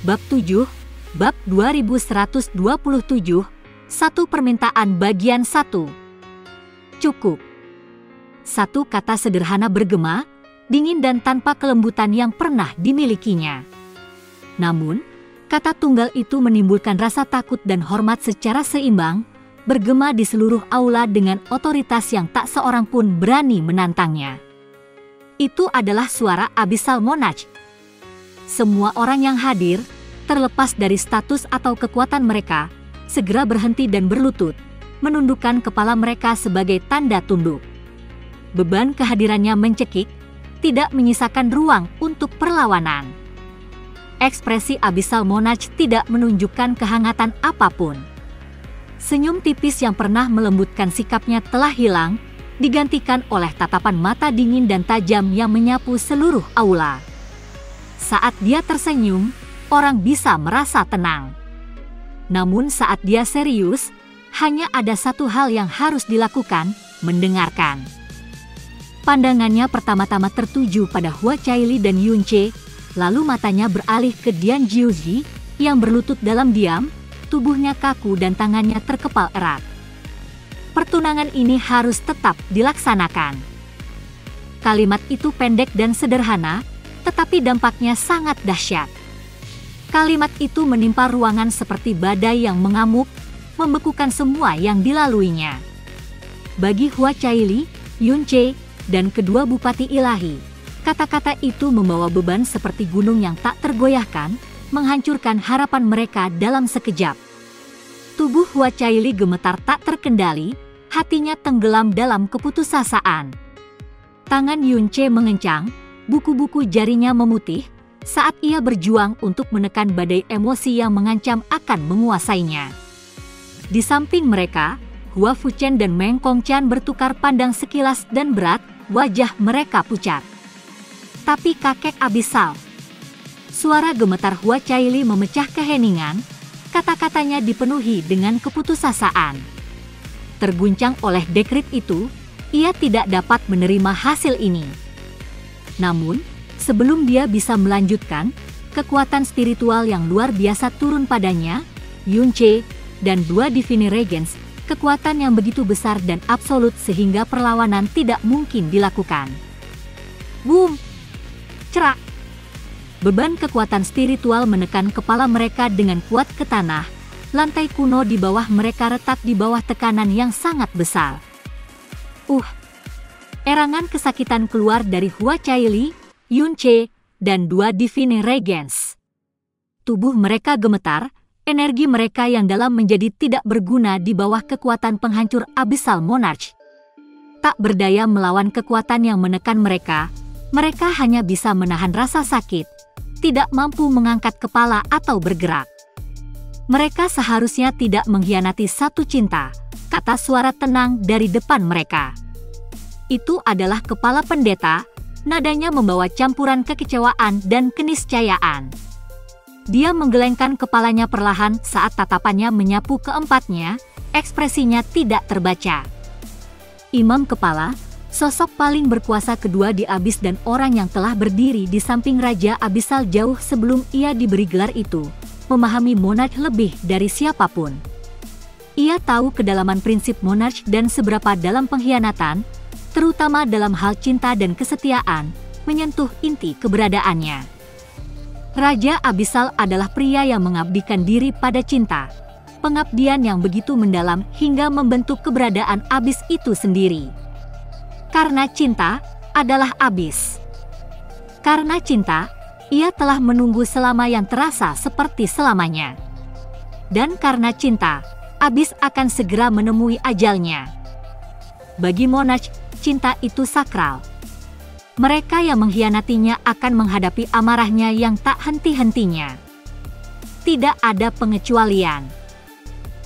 Bab 7, Bab 2127, 1 Permintaan bagian 1. Cukup. Satu kata sederhana bergema, dingin dan tanpa kelembutan yang pernah dimilikinya. Namun, kata tunggal itu menimbulkan rasa takut dan hormat secara seimbang, bergema di seluruh aula dengan otoritas yang tak seorang pun berani menantangnya. Itu adalah suara Abyssal Monarch. Semua orang yang hadir, terlepas dari status atau kekuatan mereka, segera berhenti dan berlutut, menundukkan kepala mereka sebagai tanda tunduk. Beban kehadirannya mencekik, tidak menyisakan ruang untuk perlawanan. Ekspresi Abyssal Monarch tidak menunjukkan kehangatan apapun. Senyum tipis yang pernah melembutkan sikapnya telah hilang, digantikan oleh tatapan mata dingin dan tajam yang menyapu seluruh aula. Saat dia tersenyum, orang bisa merasa tenang. Namun saat dia serius, hanya ada satu hal yang harus dilakukan, mendengarkan. Pandangannya pertama-tama tertuju pada Hua Caili dan Yunce, lalu matanya beralih ke Dian Jiuzi yang berlutut dalam diam, tubuhnya kaku dan tangannya terkepal erat. Pertunangan ini harus tetap dilaksanakan. Kalimat itu pendek dan sederhana, tetapi dampaknya sangat dahsyat. Kalimat itu menimpa ruangan seperti badai yang mengamuk, membekukan semua yang dilaluinya. Bagi Hua Caili, Yunce, dan kedua bupati ilahi, kata-kata itu membawa beban seperti gunung yang tak tergoyahkan, menghancurkan harapan mereka dalam sekejap. Tubuh Hua Caili gemetar tak terkendali, hatinya tenggelam dalam keputusasaan. Tangan Yunce mengencang, buku-buku jarinya memutih, saat ia berjuang untuk menekan badai emosi yang mengancam akan menguasainya. Di samping mereka, Hua Fuchen dan Meng Kongqian bertukar pandang sekilas dan berat, wajah mereka pucat. Tapi kakek Abyssal. Suara gemetar Hua Caili memecah keheningan, kata-katanya dipenuhi dengan keputusasaan. Terguncang oleh dekrit itu, ia tidak dapat menerima hasil ini. Namun, sebelum dia bisa melanjutkan, kekuatan spiritual yang luar biasa turun padanya, Yunce, dan dua Divine Regents, kekuatan yang begitu besar dan absolut sehingga perlawanan tidak mungkin dilakukan. Boom! Cerak! Beban kekuatan spiritual menekan kepala mereka dengan kuat ke tanah, lantai kuno di bawah mereka retak di bawah tekanan yang sangat besar. Erangan kesakitan keluar dari Hua Caili, Yunce, dan dua Divine Regents. Tubuh mereka gemetar, energi mereka yang dalam menjadi tidak berguna di bawah kekuatan penghancur Abyssal Monarch. Tak berdaya melawan kekuatan yang menekan mereka, mereka hanya bisa menahan rasa sakit, tidak mampu mengangkat kepala atau bergerak. Mereka seharusnya tidak mengkhianati satu cinta, kata suara tenang dari depan mereka. Itu adalah kepala pendeta, nadanya membawa campuran kekecewaan dan keniscayaan. Dia menggelengkan kepalanya perlahan saat tatapannya menyapu keempatnya, ekspresinya tidak terbaca. Imam kepala, sosok paling berkuasa kedua di Abyss dan orang yang telah berdiri di samping Raja Abyssal jauh sebelum ia diberi gelar itu, memahami Monarch lebih dari siapapun. Ia tahu kedalaman prinsip Monarch dan seberapa dalam pengkhianatan, terutama dalam hal cinta dan kesetiaan, menyentuh inti keberadaannya. Raja Abyssal adalah pria yang mengabdikan diri pada cinta, pengabdian yang begitu mendalam hingga membentuk keberadaan Abyss itu sendiri. Karena cinta adalah Abyss. Karena cinta, ia telah menunggu selama yang terasa seperti selamanya. Dan karena cinta, Abyss akan segera menemui ajalnya. Bagi Monarch, cinta itu sakral. Mereka yang mengkhianatinya akan menghadapi amarahnya yang tak henti-hentinya. Tidak ada pengecualian.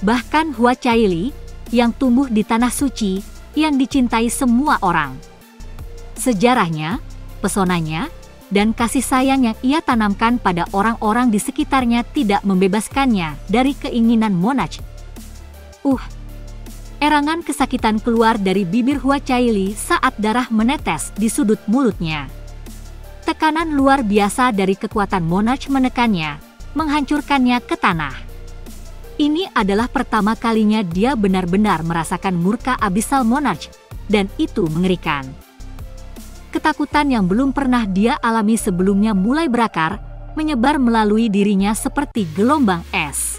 Bahkan Hua Caili, yang tumbuh di tanah suci, yang dicintai semua orang. Sejarahnya, pesonanya, dan kasih sayang yang ia tanamkan pada orang-orang di sekitarnya tidak membebaskannya dari keinginan Monarch. Erangan kesakitan keluar dari bibir Hua Caili saat darah menetes di sudut mulutnya. Tekanan luar biasa dari kekuatan Monarch menekannya, menghancurkannya ke tanah. Ini adalah pertama kalinya dia benar-benar merasakan murka Abyssal Monarch, dan itu mengerikan. Ketakutan yang belum pernah dia alami sebelumnya mulai berakar, menyebar melalui dirinya seperti gelombang es.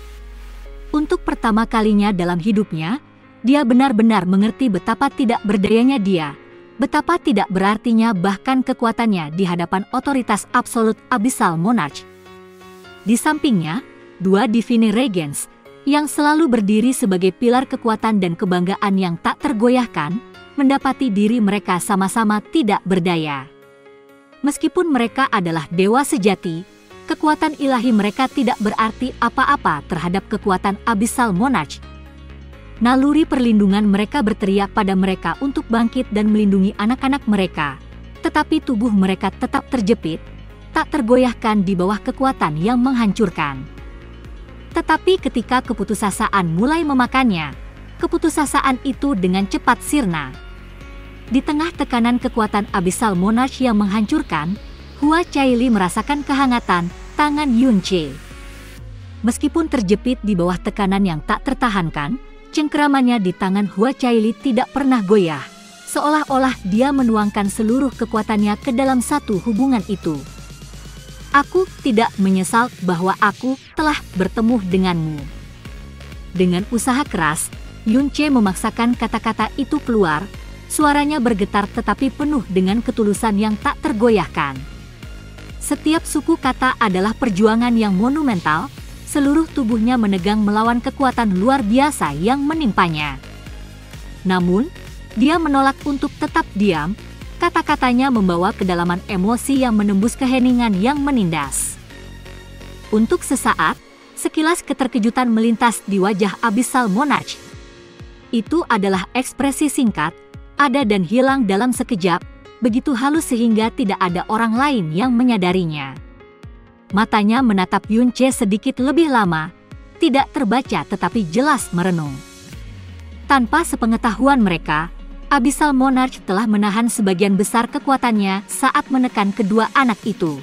Untuk pertama kalinya dalam hidupnya, dia benar-benar mengerti betapa tidak berdayanya dia, betapa tidak berartinya bahkan kekuatannya di hadapan otoritas absolut Abyssal Monarch. Di sampingnya, dua Divine Regents, yang selalu berdiri sebagai pilar kekuatan dan kebanggaan yang tak tergoyahkan, mendapati diri mereka sama-sama tidak berdaya. Meskipun mereka adalah dewa sejati, kekuatan ilahi mereka tidak berarti apa-apa terhadap kekuatan Abyssal Monarch. Naluri perlindungan mereka berteriak pada mereka untuk bangkit dan melindungi anak-anak mereka, tetapi tubuh mereka tetap terjepit, tak tergoyahkan di bawah kekuatan yang menghancurkan. Tetapi ketika keputusasaan mulai memakannya, keputusasaan itu dengan cepat sirna. Di tengah tekanan kekuatan Abyssal Monarch yang menghancurkan, Hua Caili merasakan kehangatan tangan Yunche. Meskipun terjepit di bawah tekanan yang tak tertahankan, cengkeramannya di tangan Hua Caili tidak pernah goyah, seolah-olah dia menuangkan seluruh kekuatannya ke dalam satu hubungan itu. Aku tidak menyesal bahwa aku telah bertemu denganmu. Dengan usaha keras, Yunche memaksakan kata-kata itu keluar, suaranya bergetar tetapi penuh dengan ketulusan yang tak tergoyahkan. Setiap suku kata adalah perjuangan yang monumental, seluruh tubuhnya menegang melawan kekuatan luar biasa yang menimpanya. Namun, dia menolak untuk tetap diam. Kata-katanya membawa kedalaman emosi yang menembus keheningan yang menindas. Untuk sesaat, sekilas keterkejutan melintas di wajah Abyssal Monarch. Itu adalah ekspresi singkat, ada dan hilang dalam sekejap, begitu halus sehingga tidak ada orang lain yang menyadarinya. Matanya menatap Yunche sedikit lebih lama, tidak terbaca tetapi jelas merenung. Tanpa sepengetahuan mereka, Abyssal Monarch telah menahan sebagian besar kekuatannya saat menekan kedua anak itu.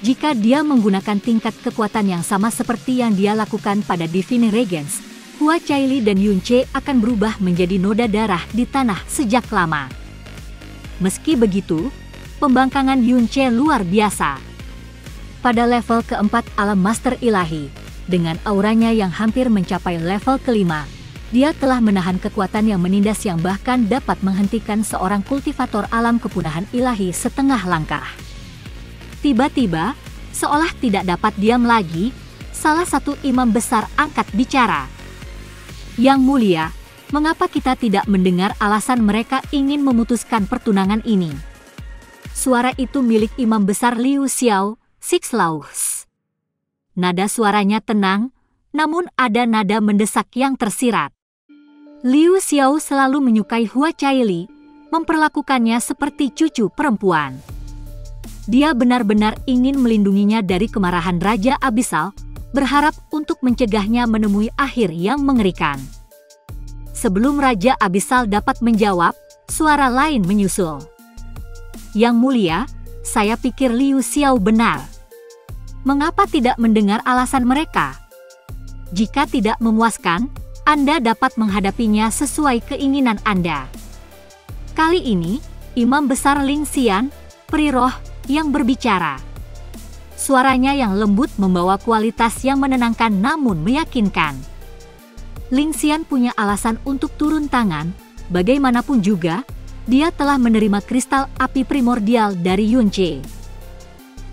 Jika dia menggunakan tingkat kekuatan yang sama seperti yang dia lakukan pada Divine Regents, Hua Caili dan Yunche akan berubah menjadi noda darah di tanah sejak lama. Meski begitu, pembangkangan Yunche luar biasa. Pada level keempat alam Master Ilahi, dengan auranya yang hampir mencapai level kelima, dia telah menahan kekuatan yang menindas yang bahkan dapat menghentikan seorang kultivator alam kepunahan ilahi setengah langkah. Tiba-tiba, seolah tidak dapat diam lagi, salah satu imam besar angkat bicara. Yang mulia, mengapa kita tidak mendengar alasan mereka ingin memutuskan pertunangan ini? Suara itu milik imam besar Liu Xiao, Sixlaus. Nada suaranya tenang, namun ada nada mendesak yang tersirat. Liu Xiao selalu menyukai Hua Caili, memperlakukannya seperti cucu perempuan. Dia benar-benar ingin melindunginya dari kemarahan Raja Abyssal, berharap untuk mencegahnya menemui akhir yang mengerikan. Sebelum Raja Abyssal dapat menjawab, suara lain menyusul. Yang mulia, saya pikir Liu Xiao benar. Mengapa tidak mendengar alasan mereka? Jika tidak memuaskan, Anda dapat menghadapinya sesuai keinginan Anda. Kali ini, Imam Besar Ling Xian, peri roh, yang berbicara. Suaranya yang lembut membawa kualitas yang menenangkan namun meyakinkan. Ling Xian punya alasan untuk turun tangan, bagaimanapun juga, dia telah menerima kristal api primordial dari Yunche.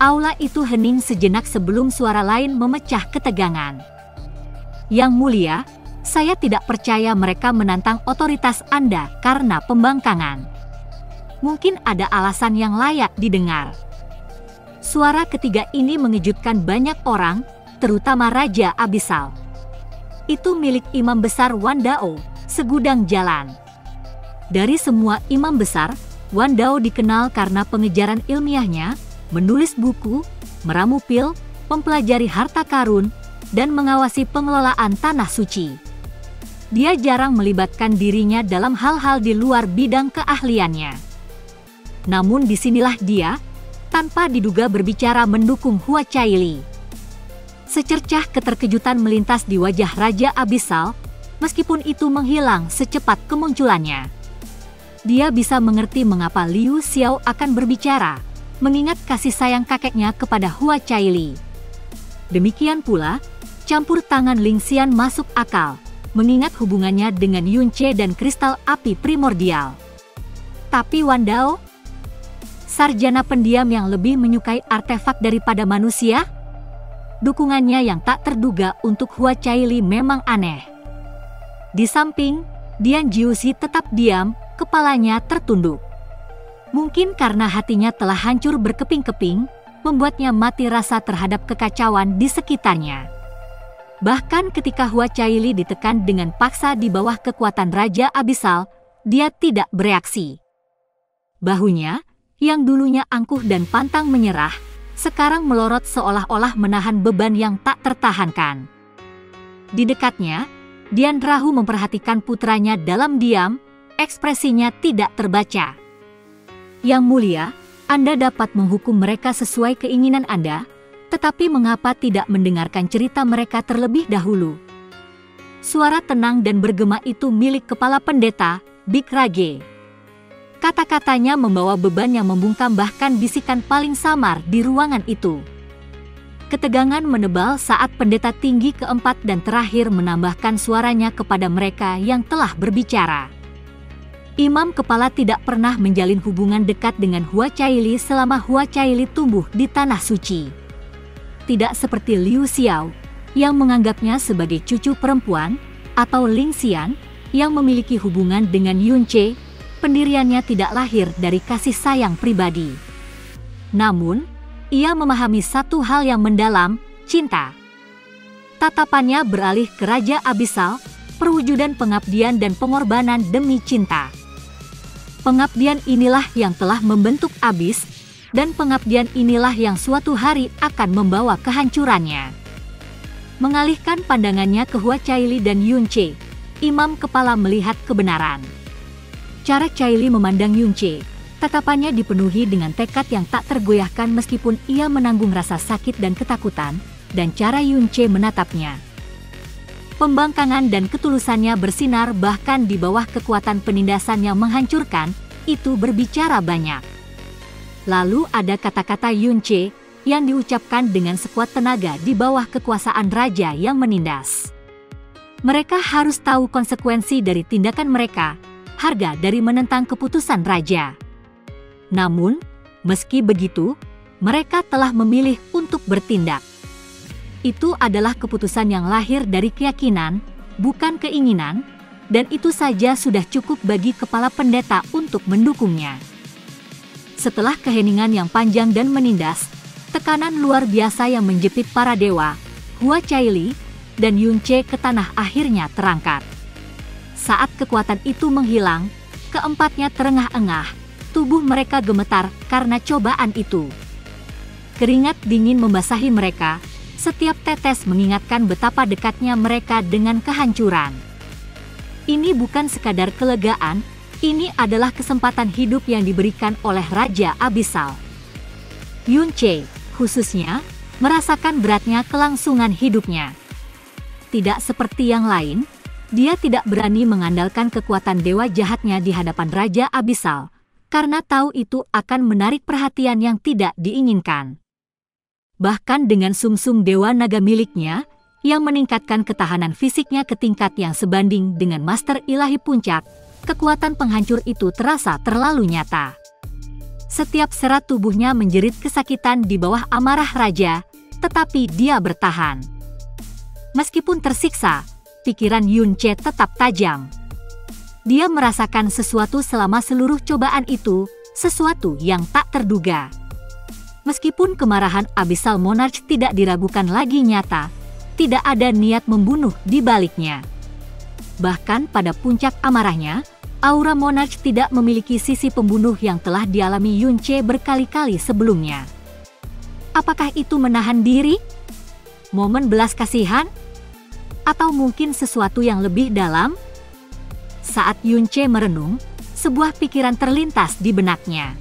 Aula itu hening sejenak sebelum suara lain memecah ketegangan. Yang mulia, saya tidak percaya mereka menantang otoritas Anda karena pembangkangan. Mungkin ada alasan yang layak didengar. Suara ketiga ini mengejutkan banyak orang, terutama Raja Abyssal. Itu milik Imam Besar Wan Dao, segudang jalan. Dari semua imam besar, Wan Dao dikenal karena pengejaran ilmiahnya, menulis buku, meramu pil, mempelajari harta karun, dan mengawasi pengelolaan tanah suci. Dia jarang melibatkan dirinya dalam hal-hal di luar bidang keahliannya. Namun disinilah dia, tanpa diduga berbicara mendukung Hua Caili. Secercah keterkejutan melintas di wajah Raja Abyssal, meskipun itu menghilang secepat kemunculannya. Dia bisa mengerti mengapa Liu Xiao akan berbicara, mengingat kasih sayang kakeknya kepada Hua Caili. Demikian pula, campur tangan Ling Xian masuk akal, mengingat hubungannya dengan Yunce dan kristal api primordial. Tapi Wan Dao, sarjana pendiam yang lebih menyukai artefak daripada manusia? Dukungannya yang tak terduga untuk Hua Caili memang aneh. Di samping, Dian Jiuxi tetap diam, kepalanya tertunduk. Mungkin karena hatinya telah hancur berkeping-keping, membuatnya mati rasa terhadap kekacauan di sekitarnya. Bahkan ketika Hua Caili ditekan dengan paksa di bawah kekuatan Raja Abyssal, dia tidak bereaksi. Bahunya, yang dulunya angkuh dan pantang menyerah, sekarang melorot seolah-olah menahan beban yang tak tertahankan. Di dekatnya, Dian Rahu memperhatikan putranya dalam diam, ekspresinya tidak terbaca. Yang mulia, Anda dapat menghukum mereka sesuai keinginan Anda, tetapi mengapa tidak mendengarkan cerita mereka terlebih dahulu? Suara tenang dan bergema itu milik kepala pendeta, Big Rage. Kata-katanya membawa beban yang membungkam, bahkan bisikan paling samar di ruangan itu. Ketegangan menebal saat pendeta tinggi keempat dan terakhir menambahkan suaranya kepada mereka yang telah berbicara. Imam kepala tidak pernah menjalin hubungan dekat dengan Hua Caili selama Hua Caili tumbuh di tanah suci. Tidak seperti Liu Xiao, yang menganggapnya sebagai cucu perempuan, atau Ling Xian, yang memiliki hubungan dengan Yunce, pendiriannya tidak lahir dari kasih sayang pribadi. Namun, ia memahami satu hal yang mendalam, cinta. Tatapannya beralih ke Raja Abyssal, perwujudan pengabdian dan pengorbanan demi cinta. Pengabdian inilah yang telah membentuk Abyss, dan pengabdian inilah yang suatu hari akan membawa kehancurannya. Mengalihkan pandangannya ke Hua Caili dan Yunce, Imam kepala melihat kebenaran. Cara Caili memandang Yunce, tatapannya dipenuhi dengan tekad yang tak tergoyahkan meskipun ia menanggung rasa sakit dan ketakutan, dan cara Yunce menatapnya. Pembangkangan dan ketulusannya bersinar bahkan di bawah kekuatan penindasan yang menghancurkan, itu berbicara banyak. Lalu ada kata-kata Yunce yang diucapkan dengan sekuat tenaga di bawah kekuasaan raja yang menindas. Mereka harus tahu konsekuensi dari tindakan mereka, harga dari menentang keputusan raja. Namun, meski begitu, mereka telah memilih untuk bertindak. Itu adalah keputusan yang lahir dari keyakinan, bukan keinginan, dan itu saja sudah cukup bagi kepala pendeta untuk mendukungnya. Setelah keheningan yang panjang dan menindas, tekanan luar biasa yang menjepit para dewa, Hua Caili, dan Yunce ke tanah akhirnya terangkat. Saat kekuatan itu menghilang, keempatnya terengah-engah, tubuh mereka gemetar karena cobaan itu. Keringat dingin membasahi mereka, setiap tetes mengingatkan betapa dekatnya mereka dengan kehancuran. Ini bukan sekadar kelegaan, ini adalah kesempatan hidup yang diberikan oleh Raja Abyssal. Yunce, khususnya, merasakan beratnya kelangsungan hidupnya. Tidak seperti yang lain, dia tidak berani mengandalkan kekuatan dewa jahatnya di hadapan Raja Abyssal, karena tahu itu akan menarik perhatian yang tidak diinginkan. Bahkan dengan sumsum dewa naga miliknya, yang meningkatkan ketahanan fisiknya ke tingkat yang sebanding dengan Master Ilahi Puncak, kekuatan penghancur itu terasa terlalu nyata. Setiap serat tubuhnya menjerit kesakitan di bawah amarah raja, tetapi dia bertahan. Meskipun tersiksa, pikiran Yunce tetap tajam. Dia merasakan sesuatu selama seluruh cobaan itu, sesuatu yang tak terduga. Meskipun kemarahan Abyssal Monarch tidak diragukan lagi nyata, tidak ada niat membunuh di baliknya. Bahkan pada puncak amarahnya, aura Monarch tidak memiliki sisi pembunuh yang telah dialami Yunce berkali-kali sebelumnya. Apakah itu menahan diri? Momen belas kasihan? Atau mungkin sesuatu yang lebih dalam? Saat Yunce merenung, sebuah pikiran terlintas di benaknya.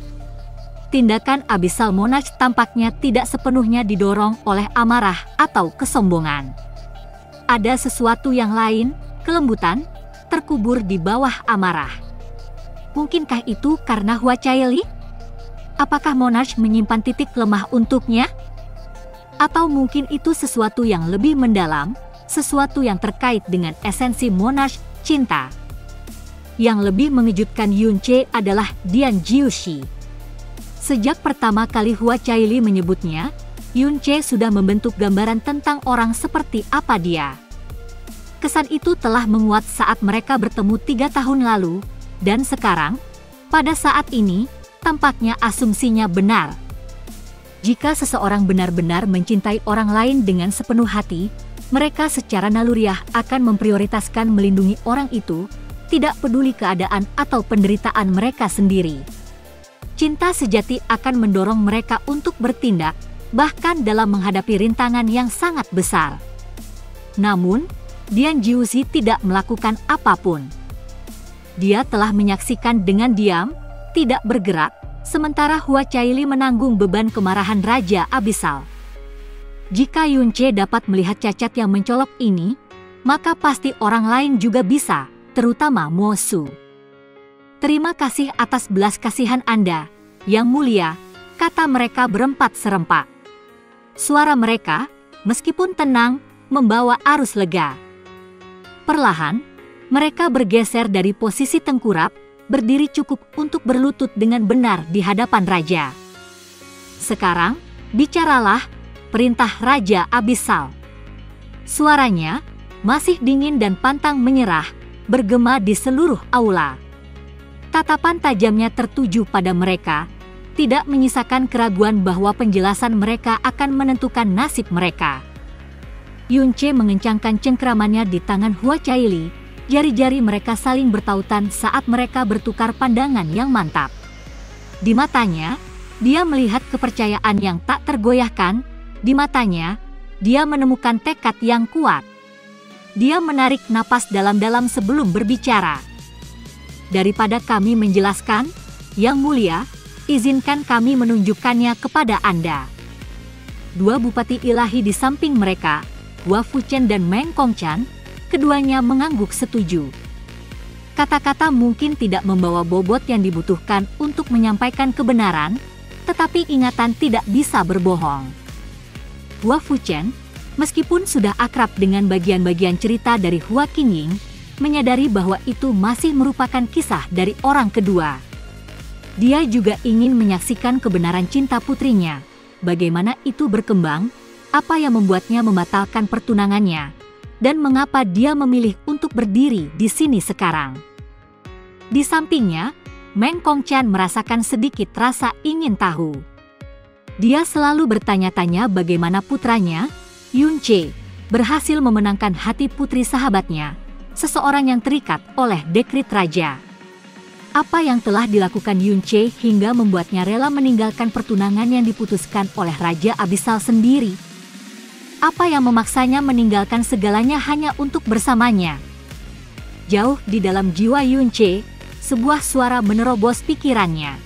tindakan Abyssal Monarch tampaknya tidak sepenuhnya didorong oleh amarah atau kesombongan. Ada sesuatu yang lain, kelembutan, terkubur di bawah amarah. Mungkinkah itu karena Huachaili? Apakah Monarch menyimpan titik lemah untuknya? Atau mungkin itu sesuatu yang lebih mendalam, sesuatu yang terkait dengan esensi Monarch cinta. Yang lebih mengejutkan Yunche adalah Dian Jiushi. Sejak pertama kali Huachaili menyebutnya, Yunche sudah membentuk gambaran tentang orang seperti apa dia. Kesan itu telah menguat saat mereka bertemu 3 tahun lalu, dan sekarang, pada saat ini, tampaknya asumsinya benar. Jika seseorang benar-benar mencintai orang lain dengan sepenuh hati, mereka secara naluriah akan memprioritaskan melindungi orang itu, tidak peduli keadaan atau penderitaan mereka sendiri. Cinta sejati akan mendorong mereka untuk bertindak, bahkan dalam menghadapi rintangan yang sangat besar. Namun, Dian Jiushi tidak melakukan apapun. Dia telah menyaksikan dengan diam, tidak bergerak, sementara Huachaili menanggung beban kemarahan Raja Abyssal. Jika Yunche dapat melihat cacat yang mencolok ini, maka pasti orang lain juga bisa, terutama Mo Su. Terima kasih atas belas kasihan Anda, Yang Mulia, kata mereka berempat serempak. Suara mereka, meskipun tenang, membawa arus lega. Perlahan, mereka bergeser dari posisi tengkurap, berdiri cukup untuk berlutut dengan benar di hadapan raja. Sekarang, bicaralah, perintah Raja Abyssal. Suaranya masih dingin dan pantang menyerah, bergema di seluruh aula. Tatapan tajamnya tertuju pada mereka, tidak menyisakan keraguan bahwa penjelasan mereka akan menentukan nasib mereka. Yunche mengencangkan cengkeramannya di tangan Huachaili, jari-jari mereka saling bertautan saat mereka bertukar pandangan yang mantap. Di matanya, dia melihat kepercayaan yang tak tergoyahkan, di matanya, dia menemukan tekad yang kuat. Dia menarik napas dalam-dalam sebelum berbicara. Daripada kami menjelaskan, Yang Mulia, izinkan kami menunjukkannya kepada Anda. Dua bupati ilahi di samping mereka, Hua Fuchen dan Meng Kongchan, keduanya mengangguk setuju. Kata-kata mungkin tidak membawa bobot yang dibutuhkan untuk menyampaikan kebenaran, tetapi ingatan tidak bisa berbohong. Hua Fuchen, meskipun sudah akrab dengan bagian-bagian cerita dari Hua Qingying, menyadari bahwa itu masih merupakan kisah dari orang kedua. Dia juga ingin menyaksikan kebenaran cinta putrinya, bagaimana itu berkembang, apa yang membuatnya membatalkan pertunangannya, dan mengapa dia memilih untuk berdiri di sini sekarang. Di sampingnya, Meng Kongchan merasakan sedikit rasa ingin tahu. Dia selalu bertanya-tanya bagaimana putranya, Yunche, berhasil memenangkan hati putri sahabatnya, seseorang yang terikat oleh dekrit raja. Apa yang telah dilakukan Yunche hingga membuatnya rela meninggalkan pertunangan yang diputuskan oleh Raja Abyssal sendiri? Apa yang memaksanya meninggalkan segalanya hanya untuk bersamanya? Jauh di dalam jiwa Yunche, sebuah suara menerobos pikirannya.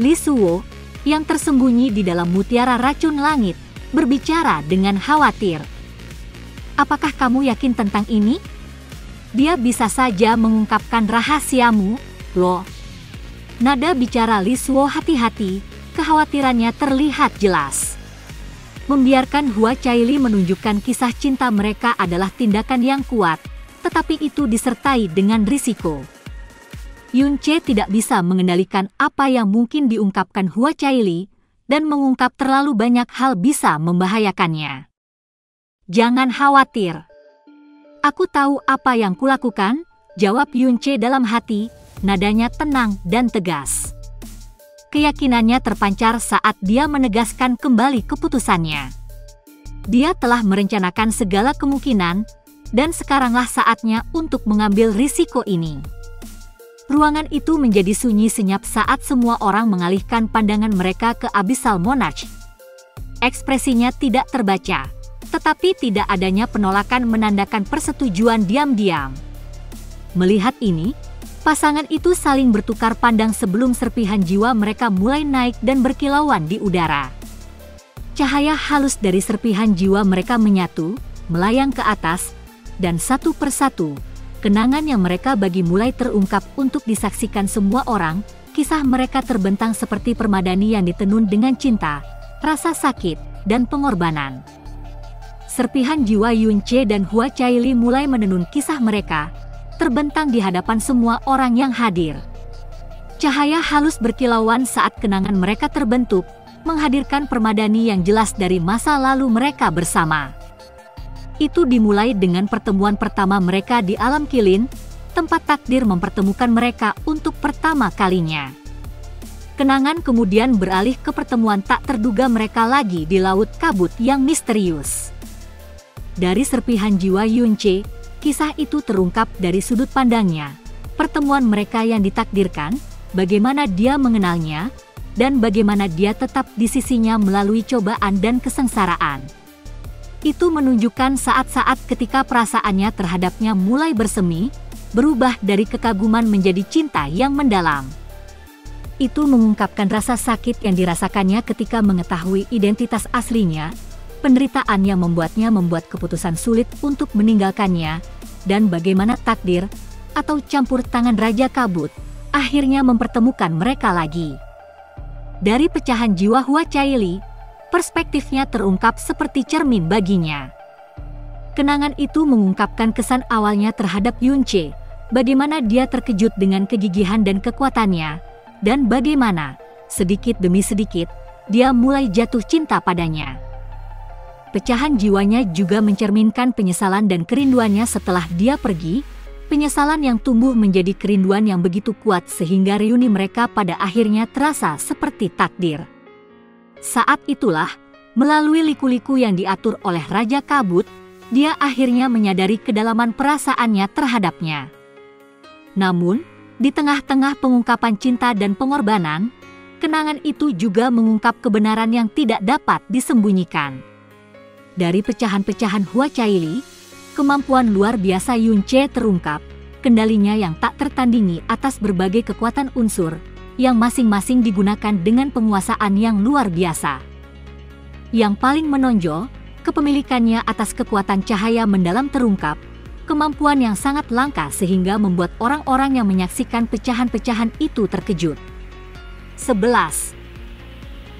Li Suo, yang tersembunyi di dalam mutiara racun langit, berbicara dengan khawatir. Apakah kamu yakin tentang ini? Dia bisa saja mengungkapkan rahasiamu, loh. Nada bicara Li Suo hati-hati, kekhawatirannya terlihat jelas. Membiarkan Huachaili menunjukkan kisah cinta mereka adalah tindakan yang kuat, tetapi itu disertai dengan risiko. Yunche tidak bisa mengendalikan apa yang mungkin diungkapkan Huachaili, dan mengungkap terlalu banyak hal bisa membahayakannya. Jangan khawatir. Aku tahu apa yang kulakukan, jawab Yunche dalam hati, nadanya tenang dan tegas. Keyakinannya terpancar saat dia menegaskan kembali keputusannya. Dia telah merencanakan segala kemungkinan, dan sekaranglah saatnya untuk mengambil risiko ini. Ruangan itu menjadi sunyi senyap saat semua orang mengalihkan pandangan mereka ke Abyssal Monarch. Ekspresinya tidak terbaca, tetapi tidak adanya penolakan menandakan persetujuan diam-diam. Melihat ini, Pasangan itu saling bertukar pandang sebelum serpihan jiwa mereka mulai naik dan berkilauan di udara. Cahaya halus dari serpihan jiwa mereka menyatu, melayang ke atas, dan satu persatu, kenangan yang mereka bagi mulai terungkap untuk disaksikan semua orang. Kisah mereka terbentang seperti permadani yang ditenun dengan cinta, rasa sakit, dan pengorbanan. Serpihan jiwa Yunche dan Hua Caili mulai menenun kisah mereka, terbentang di hadapan semua orang yang hadir. Cahaya halus berkilauan saat kenangan mereka terbentuk, menghadirkan permadani yang jelas dari masa lalu mereka bersama. Itu dimulai dengan pertemuan pertama mereka di alam Qilin, tempat takdir mempertemukan mereka untuk pertama kalinya. Kenangan kemudian beralih ke pertemuan tak terduga mereka lagi di laut kabut yang misterius. Dari serpihan jiwa Yunche, kisah itu terungkap dari sudut pandangnya, pertemuan mereka yang ditakdirkan, bagaimana dia mengenalnya, dan bagaimana dia tetap di sisinya melalui cobaan dan kesengsaraan. Itu menunjukkan saat-saat ketika perasaannya terhadapnya mulai bersemi, berubah dari kekaguman menjadi cinta yang mendalam. Itu mengungkapkan rasa sakit yang dirasakannya ketika mengetahui identitas aslinya, penderitaan yang membuat keputusan sulit untuk meninggalkannya, dan bagaimana takdir, atau campur tangan Raja Kabut, akhirnya mempertemukan mereka lagi. Dari pecahan jiwa Hua Caili, perspektifnya terungkap seperti cermin baginya. Kenangan itu mengungkapkan kesan awalnya terhadap Yunche, bagaimana dia terkejut dengan kegigihan dan kekuatannya, dan bagaimana, sedikit demi sedikit, dia mulai jatuh cinta padanya. Pecahan jiwanya juga mencerminkan penyesalan dan kerinduannya setelah dia pergi, penyesalan yang tumbuh menjadi kerinduan yang begitu kuat sehingga reuni mereka pada akhirnya terasa seperti takdir. Saat itulah, melalui liku-liku yang diatur oleh Raja Kabut, dia akhirnya menyadari kedalaman perasaannya terhadapnya. Namun, di tengah-tengah pengungkapan cinta dan pengorbanan, kenangan itu juga mengungkap kebenaran yang tidak dapat disembunyikan. Dari pecahan-pecahan Hua Caili, kemampuan luar biasa Yunche terungkap, kendalinya yang tak tertandingi atas berbagai kekuatan unsur, yang masing-masing digunakan dengan penguasaan yang luar biasa. Yang paling menonjol, kepemilikannya atas kekuatan cahaya mendalam terungkap, kemampuan yang sangat langka sehingga membuat orang-orang yang menyaksikan pecahan-pecahan itu terkejut. 11.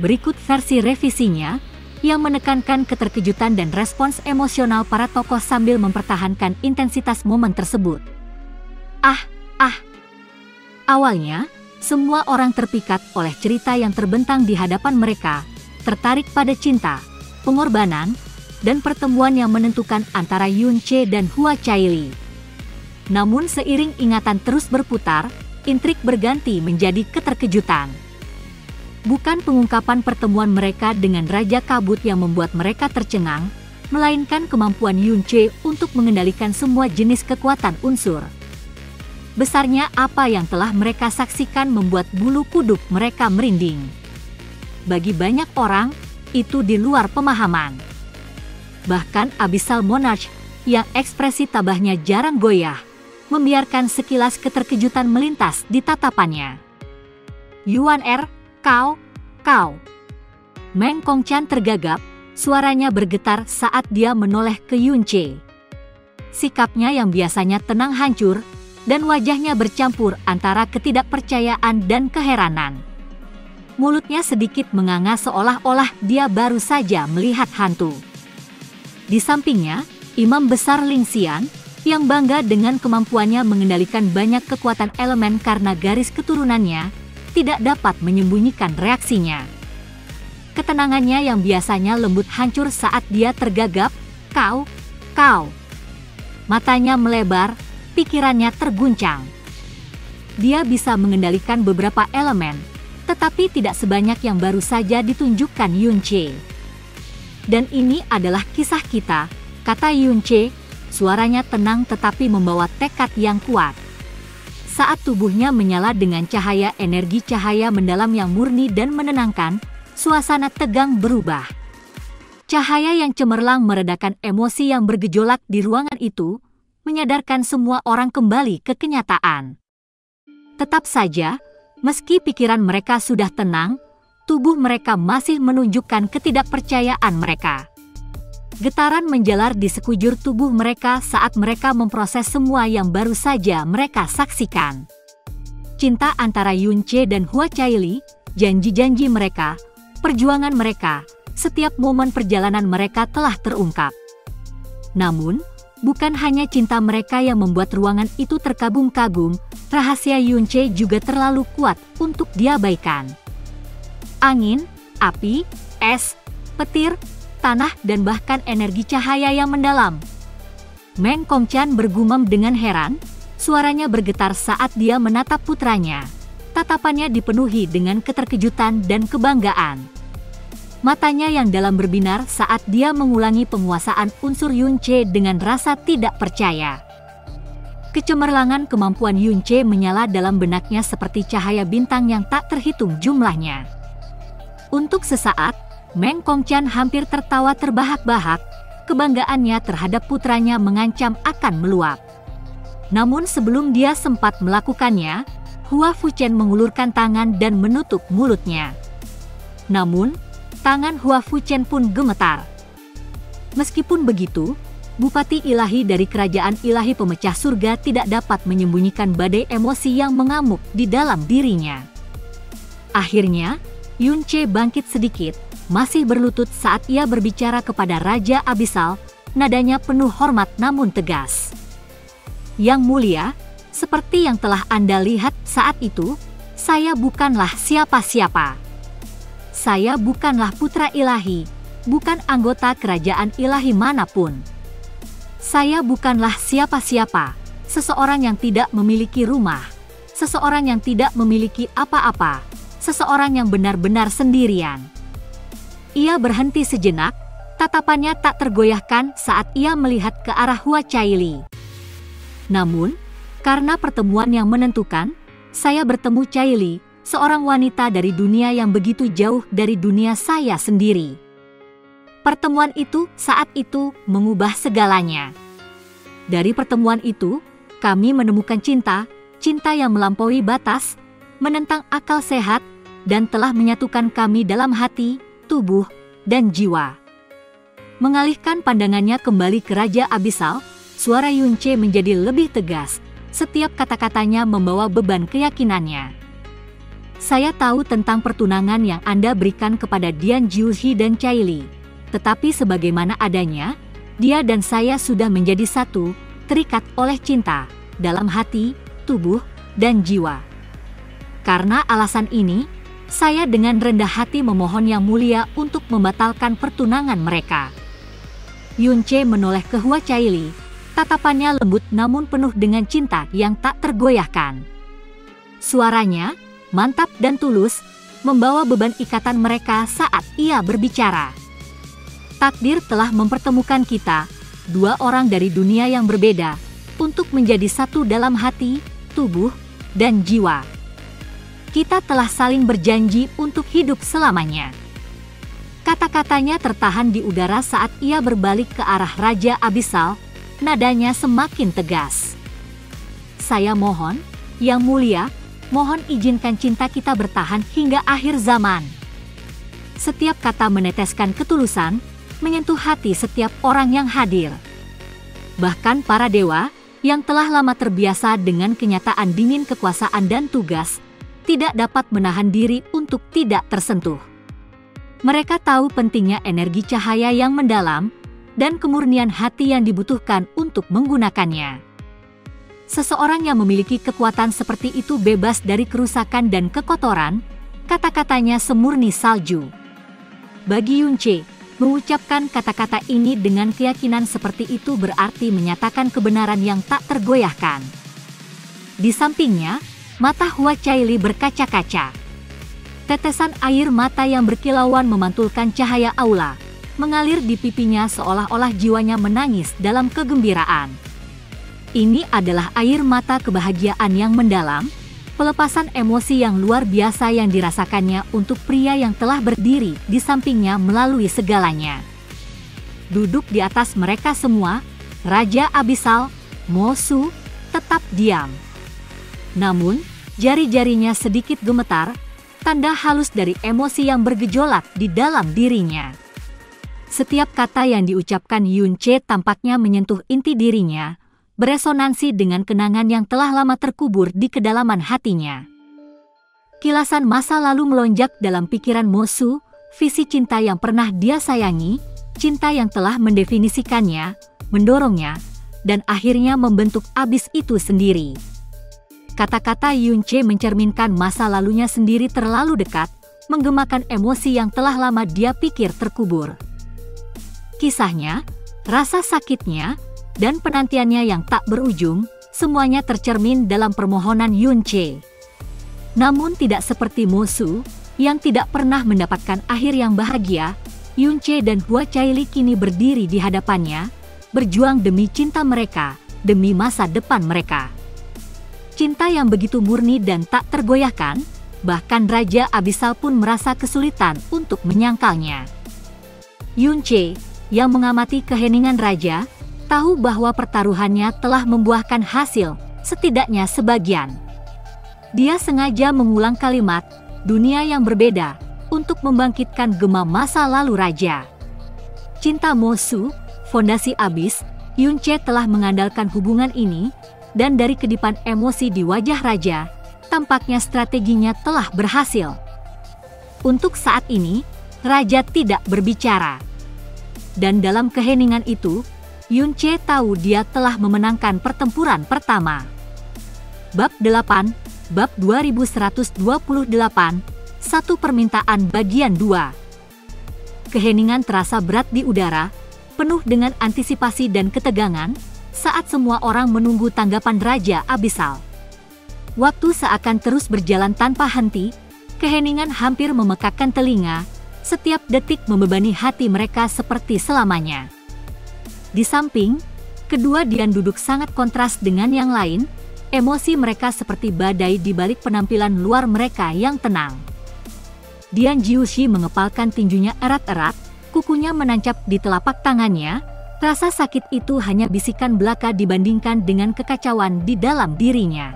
Berikut versi revisinya, yang menekankan keterkejutan dan respons emosional para tokoh sambil mempertahankan intensitas momen tersebut. Awalnya, semua orang terpikat oleh cerita yang terbentang di hadapan mereka, tertarik pada cinta, pengorbanan, dan pertemuan yang menentukan antara Yunche dan Hua Caili. Namun seiring ingatan terus berputar, intrik berganti menjadi keterkejutan. Bukan pengungkapan pertemuan mereka dengan Raja Kabut yang membuat mereka tercengang, melainkan kemampuan Yunche untuk mengendalikan semua jenis kekuatan unsur. Besarnya apa yang telah mereka saksikan membuat bulu kuduk mereka merinding. Bagi banyak orang, itu di luar pemahaman. Bahkan Abyssal Monarch, yang ekspresi tabahnya jarang goyah, membiarkan sekilas keterkejutan melintas di tatapannya. Yuan Kau. Meng Kongchan tergagap, suaranya bergetar saat dia menoleh ke Yunche. Sikapnya yang biasanya tenang hancur, dan wajahnya bercampur antara ketidakpercayaan dan keheranan. Mulutnya sedikit menganga seolah-olah dia baru saja melihat hantu. Di sampingnya, Imam Besar Ling Xian, yang bangga dengan kemampuannya mengendalikan banyak kekuatan elemen karena garis keturunannya, tidak dapat menyembunyikan reaksinya. Ketenangannya yang biasanya lembut hancur saat dia tergagap. Kau. Matanya melebar, pikirannya terguncang. Dia bisa mengendalikan beberapa elemen, tetapi tidak sebanyak yang baru saja ditunjukkan Yunche. Dan ini adalah kisah kita, kata Yunche, suaranya tenang tetapi membawa tekad yang kuat. Saat tubuhnya menyala dengan cahaya energi cahaya mendalam yang murni dan menenangkan, suasana tegang berubah. Cahaya yang cemerlang meredakan emosi yang bergejolak di ruangan itu, menyadarkan semua orang kembali ke kenyataan. Tetap saja, meski pikiran mereka sudah tenang, tubuh mereka masih menunjukkan ketidakpercayaan mereka. Getaran menjalar di sekujur tubuh mereka saat mereka memproses semua yang baru saja mereka saksikan. Cinta antara Yunche dan Hua Caili, janji-janji mereka, perjuangan mereka, setiap momen perjalanan mereka telah terungkap. Namun, bukan hanya cinta mereka yang membuat ruangan itu terkagum-kagum, rahasia Yunche juga terlalu kuat untuk diabaikan. Angin, api, es, petir, tanah dan bahkan energi cahaya yang mendalam. Meng Kongqian bergumam dengan heran, suaranya bergetar saat dia menatap putranya. Tatapannya dipenuhi dengan keterkejutan dan kebanggaan. Matanya yang dalam berbinar saat dia mengulangi penguasaan unsur Yunche dengan rasa tidak percaya. Kecemerlangan kemampuan Yunche menyala dalam benaknya seperti cahaya bintang yang tak terhitung jumlahnya. Untuk sesaat, Meng Kongqian hampir tertawa terbahak-bahak, kebanggaannya terhadap putranya mengancam akan meluap. Namun sebelum dia sempat melakukannya, Hua Fuchen mengulurkan tangan dan menutup mulutnya. Namun, tangan Hua Fuchen pun gemetar. Meskipun begitu, Bupati Ilahi dari Kerajaan Ilahi Pemecah Surga tidak dapat menyembunyikan badai emosi yang mengamuk di dalam dirinya. Akhirnya, Yunche bangkit sedikit, masih berlutut saat ia berbicara kepada Raja Abisal, nadanya penuh hormat namun tegas. Yang mulia, seperti yang telah Anda lihat saat itu, saya bukanlah siapa-siapa. Saya bukanlah putra ilahi, bukan anggota kerajaan ilahi manapun. Saya bukanlah siapa-siapa, seseorang yang tidak memiliki rumah, seseorang yang tidak memiliki apa-apa, seseorang yang benar-benar sendirian. Ia berhenti sejenak, tatapannya tak tergoyahkan saat ia melihat ke arah Hua Caili. Namun, karena pertemuan yang menentukan, saya bertemu Caili, seorang wanita dari dunia yang begitu jauh dari dunia saya sendiri. Pertemuan itu saat itu mengubah segalanya. Dari pertemuan itu, kami menemukan cinta, cinta yang melampaui batas, menentang akal sehat, dan telah menyatukan kami dalam hati, tubuh, dan jiwa. Mengalihkan pandangannya kembali ke Raja Abisal, suara Yunche menjadi lebih tegas. Setiap kata-katanya membawa beban keyakinannya. Saya tahu tentang pertunangan yang Anda berikan kepada Dian Jiushi dan Caili. Tetapi sebagaimana adanya, dia dan saya sudah menjadi satu, terikat oleh cinta, dalam hati, tubuh, dan jiwa. Karena alasan ini, saya dengan rendah hati memohon Yang Mulia untuk membatalkan pertunangan mereka. Yunche menoleh ke Hua Caili, tatapannya lembut namun penuh dengan cinta yang tak tergoyahkan. Suaranya, mantap dan tulus, membawa beban ikatan mereka saat ia berbicara. Takdir telah mempertemukan kita, dua orang dari dunia yang berbeda, untuk menjadi satu dalam hati, tubuh, dan jiwa. Kita telah saling berjanji untuk hidup selamanya. Kata-katanya tertahan di udara saat ia berbalik ke arah Raja Abisal, nadanya semakin tegas. Saya mohon, Yang Mulia, mohon izinkan cinta kita bertahan hingga akhir zaman. Setiap kata meneteskan ketulusan, menyentuh hati setiap orang yang hadir. Bahkan para dewa, yang telah lama terbiasa dengan kenyataan dingin kekuasaan dan tugas, tidak dapat menahan diri untuk tidak tersentuh. Mereka tahu pentingnya energi cahaya yang mendalam, dan kemurnian hati yang dibutuhkan untuk menggunakannya. Seseorang yang memiliki kekuatan seperti itu bebas dari kerusakan dan kekotoran, kata-katanya semurni salju. Bagi Yunche, mengucapkan kata-kata ini dengan keyakinan seperti itu berarti menyatakan kebenaran yang tak tergoyahkan. Di sampingnya, mata Hua Caili berkaca-kaca. Tetesan air mata yang berkilauan memantulkan cahaya aula, mengalir di pipinya seolah-olah jiwanya menangis dalam kegembiraan. Ini adalah air mata kebahagiaan yang mendalam, pelepasan emosi yang luar biasa yang dirasakannya untuk pria yang telah berdiri di sampingnya melalui segalanya. Duduk di atas mereka semua, Raja Abisal, Mo Su, tetap diam. Namun, Jari-jarinya sedikit gemetar, tanda halus dari emosi yang bergejolak di dalam dirinya. Setiap kata yang diucapkan Yun-che tampaknya menyentuh inti dirinya, beresonansi dengan kenangan yang telah lama terkubur di kedalaman hatinya. Kilasan masa lalu melonjak dalam pikiran Mo-su, visi cinta yang pernah dia sayangi, cinta yang telah mendefinisikannya, mendorongnya, dan akhirnya membentuk abis itu sendiri. Kata-kata Yun-che mencerminkan masa lalunya sendiri terlalu dekat, menggemakan emosi yang telah lama dia pikir terkubur. Kisahnya, rasa sakitnya, dan penantiannya yang tak berujung, semuanya tercermin dalam permohonan Yun-che. Namun tidak seperti Mo-su, yang tidak pernah mendapatkan akhir yang bahagia, Yun-che dan Hwa Chaili kini berdiri di hadapannya, berjuang demi cinta mereka, demi masa depan mereka. Cinta yang begitu murni dan tak tergoyahkan, bahkan Raja Abisal pun merasa kesulitan untuk menyangkalnya. Yun-che, yang mengamati keheningan Raja, tahu bahwa pertaruhannya telah membuahkan hasil, setidaknya sebagian. Dia sengaja mengulang kalimat, dunia yang berbeda, untuk membangkitkan gema masa lalu Raja. Cinta Mo-su, fondasi abis, Yun-che telah mengandalkan hubungan ini, dan dari kedipan emosi di wajah Raja, tampaknya strateginya telah berhasil. Untuk saat ini, Raja tidak berbicara. Dan dalam keheningan itu, Yun-che tahu dia telah memenangkan pertempuran pertama. Bab 8, Bab 2128, Satu Permintaan Bagian 2. Keheningan terasa berat di udara, penuh dengan antisipasi dan ketegangan, saat semua orang menunggu tanggapan Raja Abisal. Waktu seakan terus berjalan tanpa henti, keheningan hampir memekakkan telinga, setiap detik membebani hati mereka seperti selamanya. Di samping, kedua Dian duduk sangat kontras dengan yang lain, emosi mereka seperti badai di balik penampilan luar mereka yang tenang. Dian Jiushi mengepalkan tinjunya erat-erat, kukunya menancap di telapak tangannya, rasa sakit itu hanya bisikan belaka dibandingkan dengan kekacauan di dalam dirinya.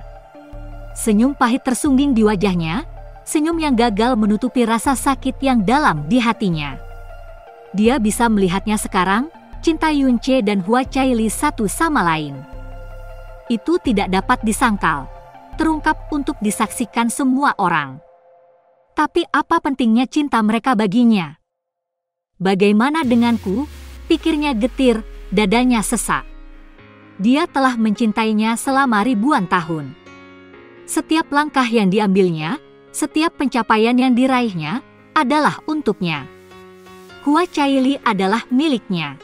Senyum pahit tersungging di wajahnya, senyum yang gagal menutupi rasa sakit yang dalam di hatinya. Dia bisa melihatnya sekarang, cinta Yun-che dan Hwa Chaili satu sama lain. Itu tidak dapat disangkal, terungkap untuk disaksikan semua orang. Tapi apa pentingnya cinta mereka baginya? Bagaimana denganku? Pikirnya getir, dadanya sesak. Dia telah mencintainya selama ribuan tahun. Setiap langkah yang diambilnya, setiap pencapaian yang diraihnya, adalah untuknya. Hwa Chaili adalah miliknya.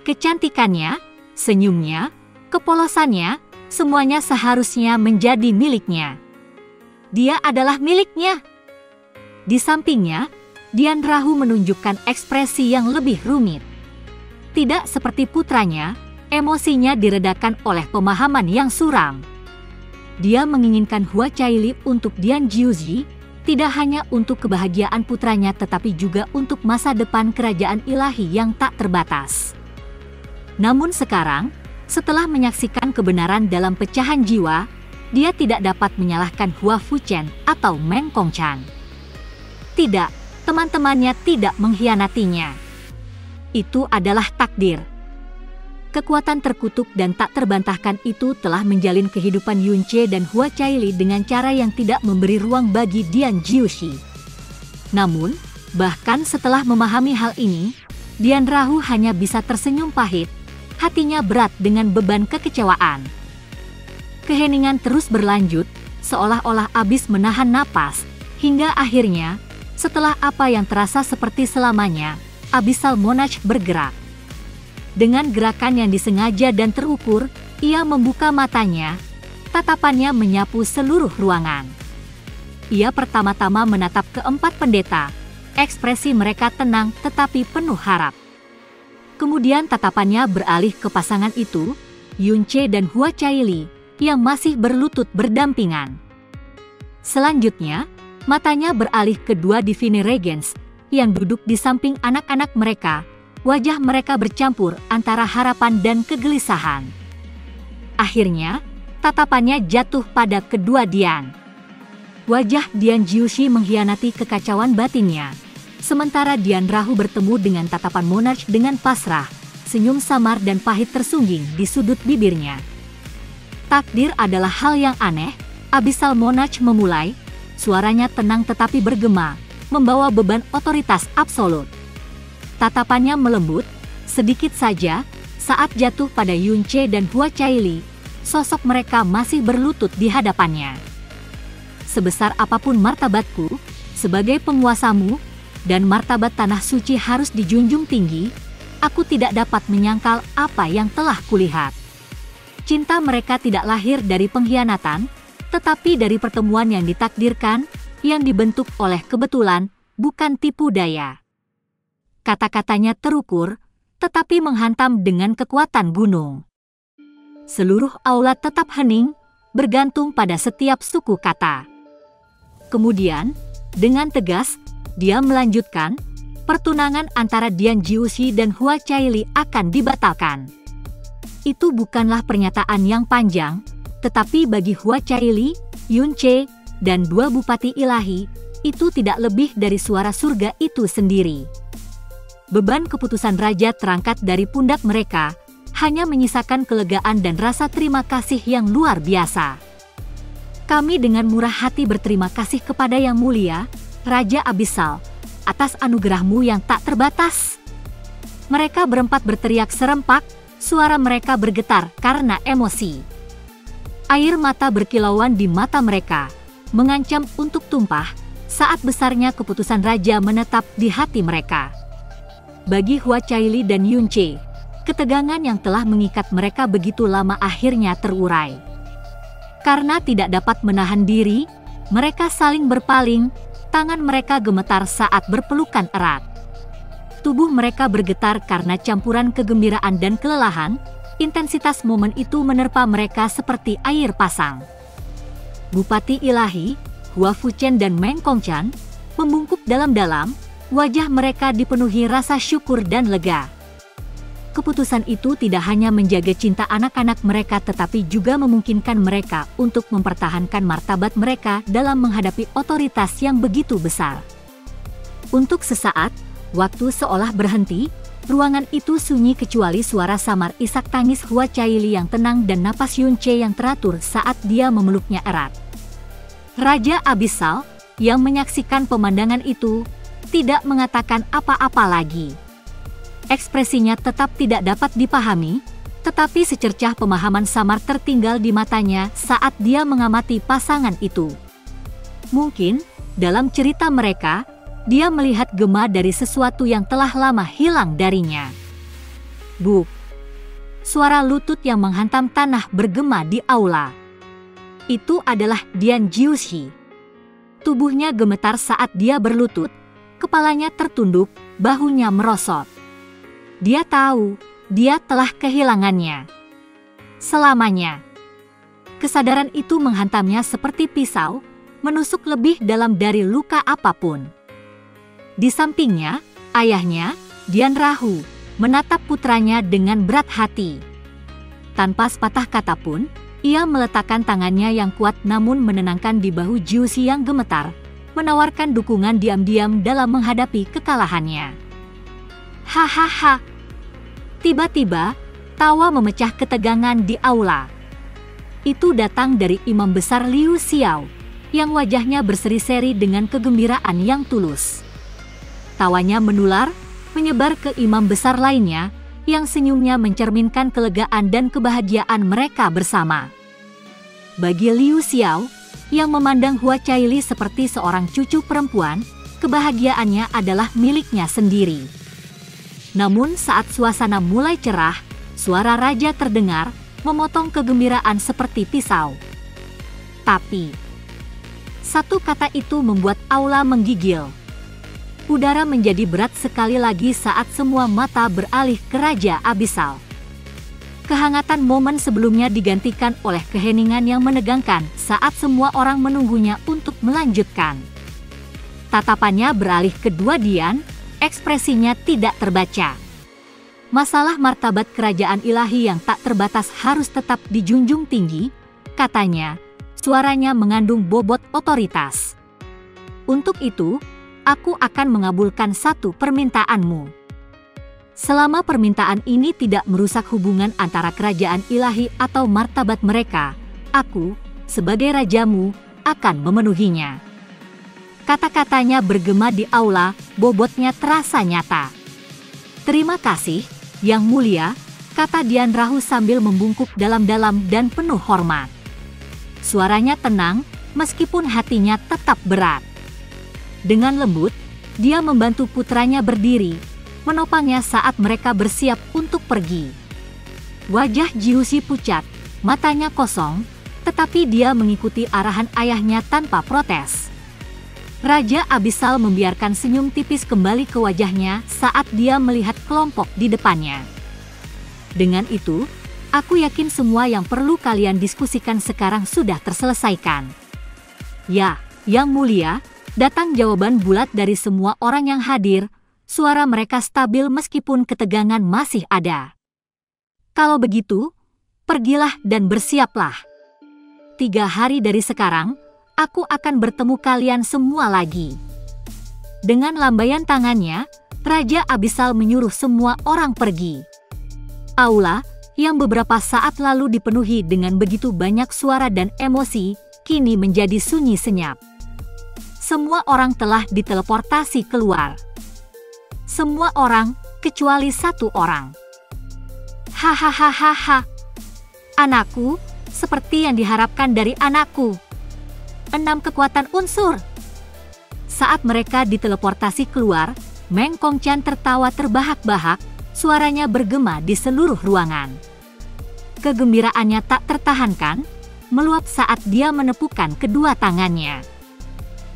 Kecantikannya, senyumnya, kepolosannya, semuanya seharusnya menjadi miliknya. Dia adalah miliknya. Di sampingnya, Dian Rahu menunjukkan ekspresi yang lebih rumit. Tidak seperti putranya, emosinya diredakan oleh pemahaman yang suram. Dia menginginkan Hwa Chaili untuk Dian Jiuzi, tidak hanya untuk kebahagiaan putranya tetapi juga untuk masa depan kerajaan ilahi yang tak terbatas. Namun sekarang, setelah menyaksikan kebenaran dalam pecahan jiwa, dia tidak dapat menyalahkan Hua Fuchen atau Meng Kongchan. Tidak, teman-temannya tidak mengkhianatinya. Itu adalah takdir. Kekuatan terkutuk dan tak terbantahkan itu telah menjalin kehidupan Yun-che dan Hwa Chaili dengan cara yang tidak memberi ruang bagi Dian Jiushi. Namun, bahkan setelah memahami hal ini, Dian Rahu hanya bisa tersenyum pahit, hatinya berat dengan beban kekecewaan. Keheningan terus berlanjut, seolah-olah abis menahan napas, hingga akhirnya, setelah apa yang terasa seperti selamanya, Abisal Monarch bergerak. Dengan gerakan yang disengaja dan terukur, ia membuka matanya, tatapannya menyapu seluruh ruangan. Ia pertama-tama menatap keempat pendeta, ekspresi mereka tenang tetapi penuh harap. Kemudian tatapannya beralih ke pasangan itu, Yun-che dan Hwa Chaili, yang masih berlutut berdampingan. Selanjutnya, matanya beralih ke dua Divine Regents, yang duduk di samping anak-anak mereka. Wajah mereka bercampur antara harapan dan kegelisahan. Akhirnya, tatapannya jatuh pada kedua Dian. Wajah Dian Jiushi mengkhianati kekacauan batinnya. Sementara Dian Rahu bertemu dengan tatapan Monarch dengan pasrah, senyum samar dan pahit tersungging di sudut bibirnya. Takdir adalah hal yang aneh, Abyssal Monarch memulai, suaranya tenang tetapi bergema, membawa beban otoritas absolut. Tatapannya melembut, sedikit saja, saat jatuh pada Yunche dan Hua Caili, sosok mereka masih berlutut di hadapannya. Sebesar apapun martabatku, sebagai penguasamu, dan martabat tanah suci harus dijunjung tinggi, aku tidak dapat menyangkal apa yang telah kulihat. Cinta mereka tidak lahir dari pengkhianatan, tetapi dari pertemuan yang ditakdirkan, yang dibentuk oleh kebetulan, bukan tipu daya. Kata-katanya terukur, tetapi menghantam dengan kekuatan gunung. Seluruh aula tetap hening, bergantung pada setiap suku kata. Kemudian, dengan tegas, dia melanjutkan, pertunangan antara Dian Jiushi dan Hua Caili akan dibatalkan. Itu bukanlah pernyataan yang panjang, tetapi bagi Hua Caili, Yunche, dan dua bupati ilahi, itu tidak lebih dari suara surga itu sendiri. Beban keputusan raja terangkat dari pundak mereka, hanya menyisakan kelegaan dan rasa terima kasih yang luar biasa. Kami dengan murah hati berterima kasih kepada Yang Mulia, Raja Abyssal, atas anugerahmu yang tak terbatas. Mereka berempat berteriak serempak, suara mereka bergetar karena emosi. Air mata berkilauan di mata mereka, mengancam untuk tumpah, saat besarnya keputusan raja menetap di hati mereka. Bagi Hua Caili dan Yunche, ketegangan yang telah mengikat mereka begitu lama akhirnya terurai. Karena tidak dapat menahan diri, mereka saling berpaling, tangan mereka gemetar saat berpelukan erat. Tubuh mereka bergetar karena campuran kegembiraan dan kelelahan, intensitas momen itu menerpa mereka seperti air pasang. Bupati ilahi, Hua Fuchen dan Meng Kongchan, membungkuk dalam-dalam, wajah mereka dipenuhi rasa syukur dan lega. Keputusan itu tidak hanya menjaga cinta anak-anak mereka tetapi juga memungkinkan mereka untuk mempertahankan martabat mereka dalam menghadapi otoritas yang begitu besar. Untuk sesaat, waktu seolah berhenti, ruangan itu sunyi kecuali suara samar isak tangis Hua Caili yang tenang dan napas Yunche yang teratur saat dia memeluknya erat. Raja Abyssal, yang menyaksikan pemandangan itu, tidak mengatakan apa-apa lagi. Ekspresinya tetap tidak dapat dipahami, tetapi secercah pemahaman samar tertinggal di matanya saat dia mengamati pasangan itu. Mungkin, dalam cerita mereka, dia melihat gema dari sesuatu yang telah lama hilang darinya. Buk! Suara lutut yang menghantam tanah bergema di aula. Itu adalah Dian Jiushi. Tubuhnya gemetar saat dia berlutut, kepalanya tertunduk, bahunya merosot. Dia tahu, dia telah kehilangannya. Selamanya. Kesadaran itu menghantamnya seperti pisau, menusuk lebih dalam dari luka apapun. Di sampingnya, ayahnya, Dian Rahu, menatap putranya dengan berat hati. Tanpa sepatah kata pun, ia meletakkan tangannya yang kuat namun menenangkan di bahu Jiushi yang gemetar, menawarkan dukungan diam-diam dalam menghadapi kekalahannya. Hahaha. Tiba-tiba, tawa memecah ketegangan di aula. Itu datang dari Imam Besar Liu Xiao, yang wajahnya berseri-seri dengan kegembiraan yang tulus. Tawanya menular, menyebar ke imam besar lainnya, yang senyumnya mencerminkan kelegaan dan kebahagiaan mereka bersama. Bagi Liu Xiao, yang memandang Hua Caili seperti seorang cucu perempuan, kebahagiaannya adalah miliknya sendiri. Namun saat suasana mulai cerah, suara raja terdengar, memotong kegembiraan seperti pisau. Tapi, satu kata itu membuat aula menggigil. Udara menjadi berat sekali lagi saat semua mata beralih ke Raja Abyssal. Kehangatan momen sebelumnya digantikan oleh keheningan yang menegangkan saat semua orang menunggunya untuk melanjutkan. Tatapannya beralih ke dua Dian, ekspresinya tidak terbaca. Masalah martabat kerajaan ilahi yang tak terbatas harus tetap dijunjung tinggi, katanya, Suaranya mengandung bobot otoritas. Untuk itu, aku akan mengabulkan satu permintaanmu. Selama permintaan ini tidak merusak hubungan antara kerajaan ilahi atau martabat mereka, aku, sebagai rajamu, akan memenuhinya. Kata-katanya bergema di aula, bobotnya terasa nyata. Terima kasih, Yang Mulia, kata Dian Rahu sambil membungkuk dalam-dalam dan penuh hormat. Suaranya tenang, meskipun hatinya tetap berat. Dengan lembut, dia membantu putranya berdiri, menopangnya saat mereka bersiap untuk pergi. Wajah Jiusi pucat, matanya kosong, tetapi dia mengikuti arahan ayahnya tanpa protes. Raja Abyssal membiarkan senyum tipis kembali ke wajahnya saat dia melihat kelompok di depannya. Dengan itu, aku yakin semua yang perlu kalian diskusikan sekarang sudah terselesaikan. Ya, Yang Mulia, datang jawaban bulat dari semua orang yang hadir. Suara mereka stabil meskipun ketegangan masih ada. Kalau begitu, pergilah dan bersiaplah. 3 hari dari sekarang, aku akan bertemu kalian semua lagi. Dengan lambaian tangannya, Raja Abyssal menyuruh semua orang pergi. Aula, yang beberapa saat lalu dipenuhi dengan begitu banyak suara dan emosi, kini menjadi sunyi senyap. Semua orang telah diteleportasi keluar. Semua orang, kecuali satu orang. Hahaha. Anakku, seperti yang diharapkan dari anakku. 6 kekuatan unsur. Saat mereka diteleportasi keluar, Meng Kongqian tertawa terbahak-bahak, suaranya bergema di seluruh ruangan. Kegembiraannya tak tertahankan, meluap saat dia menepukkan kedua tangannya.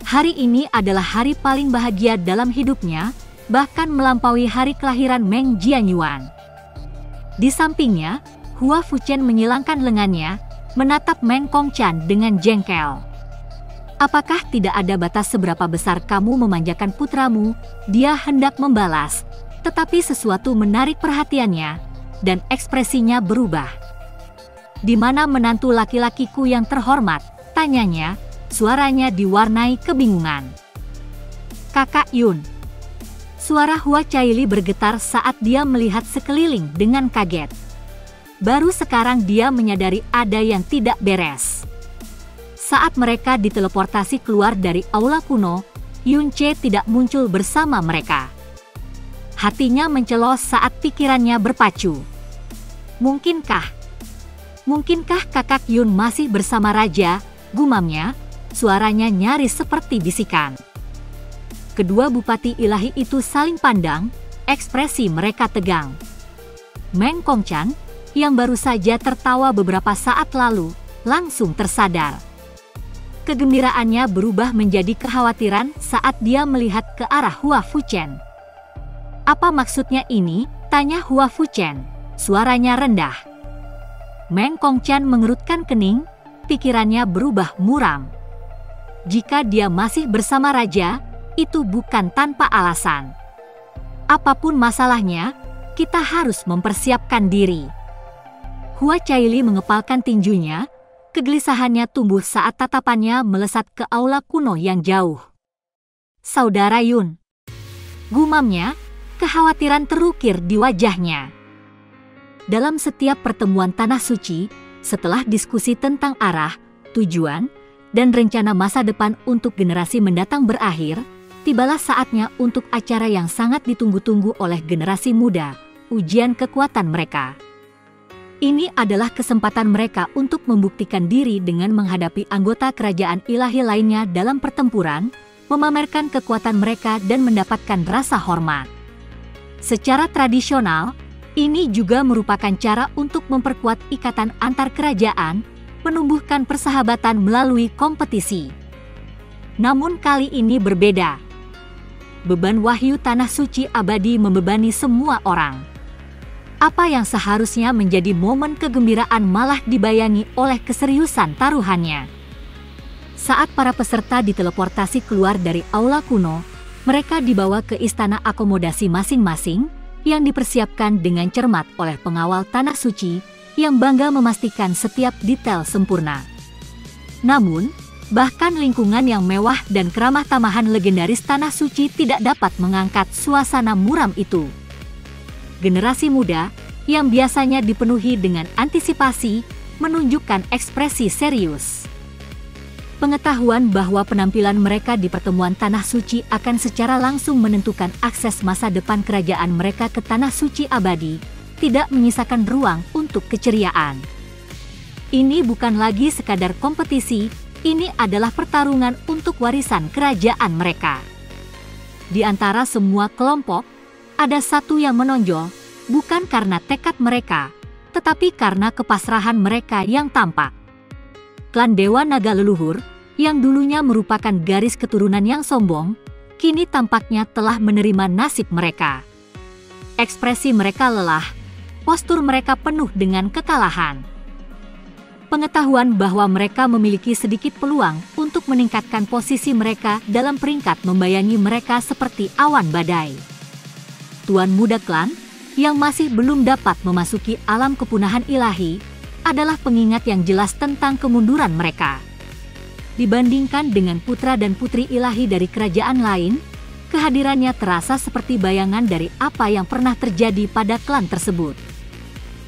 Hari ini adalah hari paling bahagia dalam hidupnya, bahkan melampaui hari kelahiran Meng Jianyuan. Di sampingnya, Hua Fuchen menyilangkan lengannya, menatap Meng Kongqian dengan jengkel. Apakah tidak ada batas seberapa besar kamu memanjakan putramu? Dia hendak membalas, tetapi sesuatu menarik perhatiannya, dan ekspresinya berubah. Di mana menantu laki-lakiku yang terhormat? Tanyanya, suaranya diwarnai kebingungan. Kakak Yun. Suara Hua Caili bergetar saat dia melihat sekeliling dengan kaget. Baru sekarang dia menyadari ada yang tidak beres. Saat mereka diteleportasi keluar dari aula kuno, Yun Ce tidak muncul bersama mereka. Hatinya mencelos saat pikirannya berpacu. Mungkinkah kakak Yun masih bersama raja? Gumamnya, suaranya nyaris seperti bisikan. Kedua bupati ilahi itu saling pandang, ekspresi mereka tegang. Meng Kongqian, yang baru saja tertawa beberapa saat lalu, langsung tersadar. Kegembiraannya berubah menjadi kekhawatiran saat dia melihat ke arah Hua Fuchen. Apa maksudnya ini? Tanya Hua Fuchen, suaranya rendah. Meng Kongqian mengerutkan kening, pikirannya berubah muram. Jika dia masih bersama raja, itu bukan tanpa alasan. Apapun masalahnya, kita harus mempersiapkan diri. Hua Caili mengepalkan tinjunya, kegelisahannya tumbuh saat tatapannya melesat ke aula kuno yang jauh. Saudara Yun. Gumamnya, kekhawatiran terukir di wajahnya. Dalam setiap pertemuan Tanah Suci, setelah diskusi tentang arah, tujuan, dan rencana masa depan untuk generasi mendatang berakhir, tibalah saatnya untuk acara yang sangat ditunggu-tunggu oleh generasi muda, ujian kekuatan mereka. Ini adalah kesempatan mereka untuk membuktikan diri dengan menghadapi anggota kerajaan ilahi lainnya dalam pertempuran, memamerkan kekuatan mereka dan mendapatkan rasa hormat. Secara tradisional, ini juga merupakan cara untuk memperkuat ikatan antar kerajaan, menumbuhkan persahabatan melalui kompetisi. Namun kali ini berbeda. Beban wahyu Tanah Suci abadi membebani semua orang. Apa yang seharusnya menjadi momen kegembiraan malah dibayangi oleh keseriusan taruhannya. Saat para peserta diteleportasi keluar dari aula kuno, mereka dibawa ke istana akomodasi masing-masing yang dipersiapkan dengan cermat oleh pengawal Tanah Suci yang bangga memastikan setiap detail sempurna. Namun, bahkan lingkungan yang mewah dan keramah tamahan legendaris Tanah Suci tidak dapat mengangkat suasana muram itu. Generasi muda, yang biasanya dipenuhi dengan antisipasi, menunjukkan ekspresi serius. Pengetahuan bahwa penampilan mereka di pertemuan Tanah Suci akan secara langsung menentukan akses masa depan kerajaan mereka ke Tanah Suci abadi, tidak menyisakan ruang untuk keceriaan. Ini bukan lagi sekadar kompetisi, ini adalah pertarungan untuk warisan kerajaan mereka. Di antara semua kelompok, ada satu yang menonjol, bukan karena tekad mereka, tetapi karena kepasrahan mereka yang tampak. Klan Dewa Naga Leluhur, yang dulunya merupakan garis keturunan yang sombong, kini tampaknya telah menerima nasib mereka. Ekspresi mereka lelah, postur mereka penuh dengan kekalahan. Pengetahuan bahwa mereka memiliki sedikit peluang untuk meningkatkan posisi mereka dalam peringkat membayangi mereka seperti awan badai. Tuan muda klan, yang masih belum dapat memasuki alam kepunahan ilahi, adalah pengingat yang jelas tentang kemunduran mereka. Dibandingkan dengan putra dan putri ilahi dari kerajaan lain, kehadirannya terasa seperti bayangan dari apa yang pernah terjadi pada klan tersebut.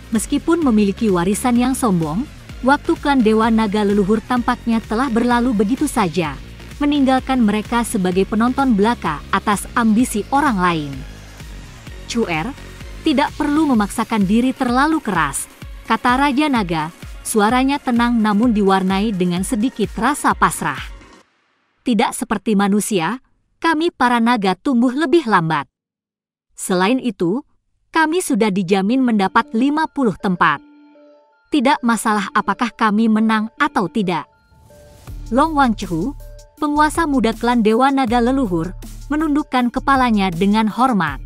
Meskipun memiliki warisan yang sombong, waktu klan Dewa Naga Leluhur tampaknya telah berlalu begitu saja, meninggalkan mereka sebagai penonton belaka atas ambisi orang lain. Chuer, tidak perlu memaksakan diri terlalu keras, kata Raja Naga, suaranya tenang namun diwarnai dengan sedikit rasa pasrah. Tidak seperti manusia, kami para naga tumbuh lebih lambat. Selain itu, kami sudah dijamin mendapat 50 tempat. Tidak masalah apakah kami menang atau tidak. Long Wangchu, penguasa muda klan Dewa Naga Leluhur, menundukkan kepalanya dengan hormat.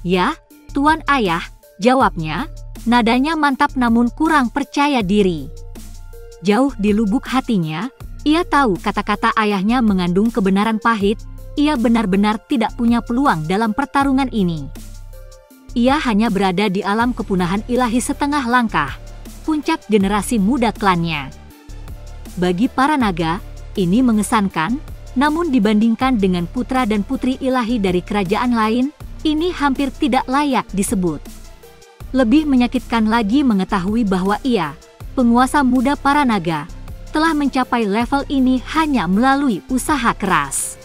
Ya, Tuan Ayah, jawabnya, nadanya mantap namun kurang percaya diri. Jauh di lubuk hatinya, ia tahu kata-kata ayahnya mengandung kebenaran pahit, ia benar-benar tidak punya peluang dalam pertarungan ini. Ia hanya berada di alam kepunahan ilahi setengah langkah, puncak generasi muda klannya. Bagi para naga, ini mengesankan, namun dibandingkan dengan putra dan putri ilahi dari kerajaan lain, ini hampir tidak layak disebut. Lebih menyakitkan lagi mengetahui bahwa ia, penguasa muda para naga, telah mencapai level ini hanya melalui usaha keras.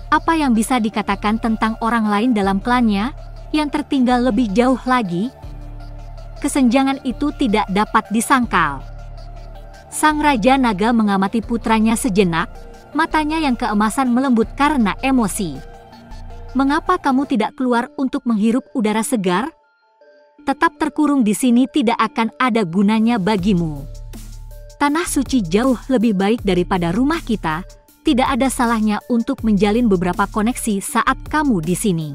Apa yang bisa dikatakan tentang orang lain dalam klannya, yang tertinggal lebih jauh lagi? Kesenjangan itu tidak dapat disangkal. Sang Raja Naga mengamati putranya sejenak, matanya yang keemasan melembut karena emosi. Mengapa kamu tidak keluar untuk menghirup udara segar? Tetap terkurung di sini tidak akan ada gunanya bagimu. Tanah Suci jauh lebih baik daripada rumah kita, tidak ada salahnya untuk menjalin beberapa koneksi saat kamu di sini.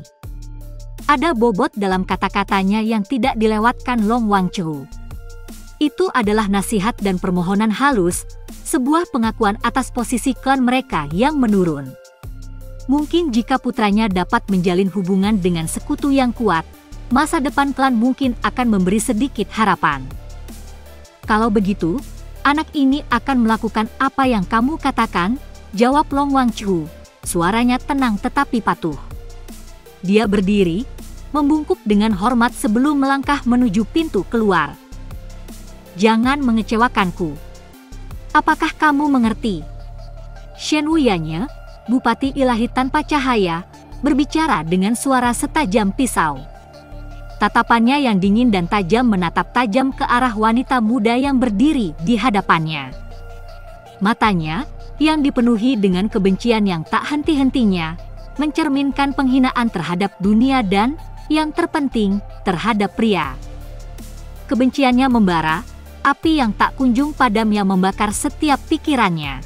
Ada bobot dalam kata-katanya yang tidak dilewatkan Long Wangchu. Itu adalah nasihat dan permohonan halus, sebuah pengakuan atas posisi klan mereka yang menurun. Mungkin jika putranya dapat menjalin hubungan dengan sekutu yang kuat, masa depan klan mungkin akan memberi sedikit harapan. Kalau begitu, anak ini akan melakukan apa yang kamu katakan, jawab Long Wangchu, suaranya tenang tetapi patuh. Dia berdiri, membungkuk dengan hormat sebelum melangkah menuju pintu keluar. Jangan mengecewakanku. Apakah kamu mengerti? Shen Wuyanya, Bupati Ilahi Tanpa Cahaya, berbicara dengan suara setajam pisau. Tatapannya yang dingin dan tajam menatap tajam ke arah wanita muda yang berdiri di hadapannya. Matanya, yang dipenuhi dengan kebencian yang tak henti-hentinya, mencerminkan penghinaan terhadap dunia dan, yang terpenting, terhadap pria. Kebenciannya membara, api yang tak kunjung padam yang membakar setiap pikirannya.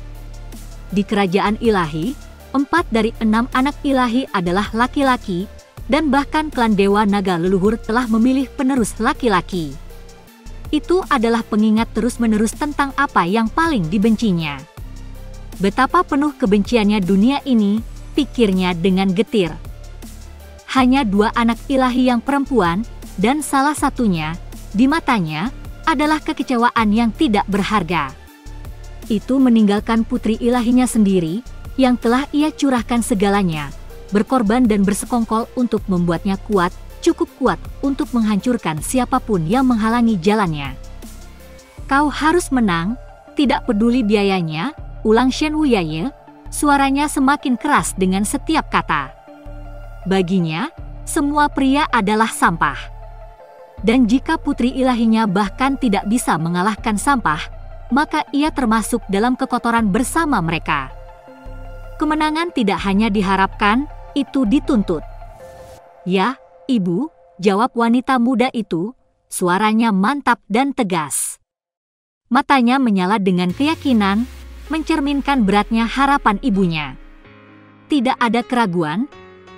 Di kerajaan ilahi, 4 dari 6 anak ilahi adalah laki-laki, dan bahkan klan Dewa Naga Leluhur telah memilih penerus laki-laki. Itu adalah pengingat terus-menerus tentang apa yang paling dibencinya. Betapa penuh kebenciannya dunia ini, pikirnya dengan getir. Hanya 2 anak ilahi yang perempuan, dan salah satunya, di matanya, adalah kekecewaan yang tidak berharga. itu meninggalkan putri ilahinya sendiri, yang telah ia curahkan segalanya, berkorban dan bersekongkol untuk membuatnya kuat, cukup kuat untuk menghancurkan siapapun yang menghalangi jalannya. Kau harus menang, tidak peduli biayanya, ulang Shen Wuyaye, suaranya semakin keras dengan setiap kata. Baginya, semua pria adalah sampah. Dan jika putri ilahinya bahkan tidak bisa mengalahkan sampah, maka ia termasuk dalam kekotoran bersama mereka. Kemenangan tidak hanya diharapkan, itu dituntut. Ya, Ibu, jawab wanita muda itu, suaranya mantap dan tegas. Matanya menyala dengan keyakinan, mencerminkan beratnya harapan ibunya. Tidak ada keraguan,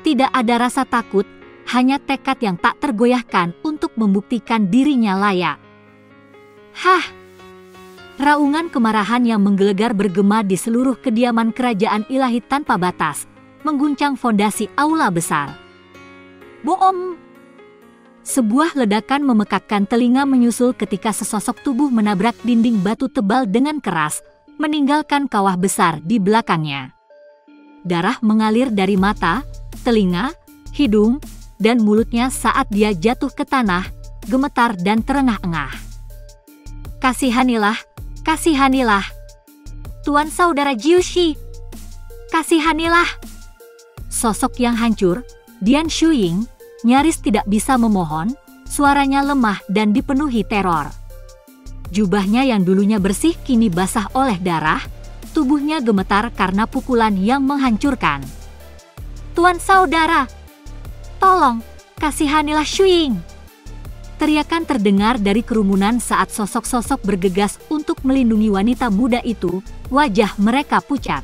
tidak ada rasa takut, hanya tekad yang tak tergoyahkan untuk membuktikan dirinya layak. Hah! Raungan kemarahan yang menggelegar bergema di seluruh kediaman kerajaan ilahi tanpa batas, mengguncang fondasi aula besar. Boom! Sebuah ledakan memekakkan telinga menyusul ketika sesosok tubuh menabrak dinding batu tebal dengan keras, meninggalkan kawah besar di belakangnya. Darah mengalir dari mata, telinga, hidung, dan mulutnya saat dia jatuh ke tanah, gemetar dan terengah-engah. Kasihanilah, kasihanilah. Tuan Saudara Jiushi, kasihanilah. Sosok yang hancur, Dian Shuying, nyaris tidak bisa memohon, suaranya lemah dan dipenuhi teror. Jubahnya yang dulunya bersih kini basah oleh darah, tubuhnya gemetar karena pukulan yang menghancurkan. Tuan Saudara, tolong, kasihanilah Shuying. Teriakan terdengar dari kerumunan saat sosok-sosok bergegas untuk melindungi wanita muda itu, wajah mereka pucat.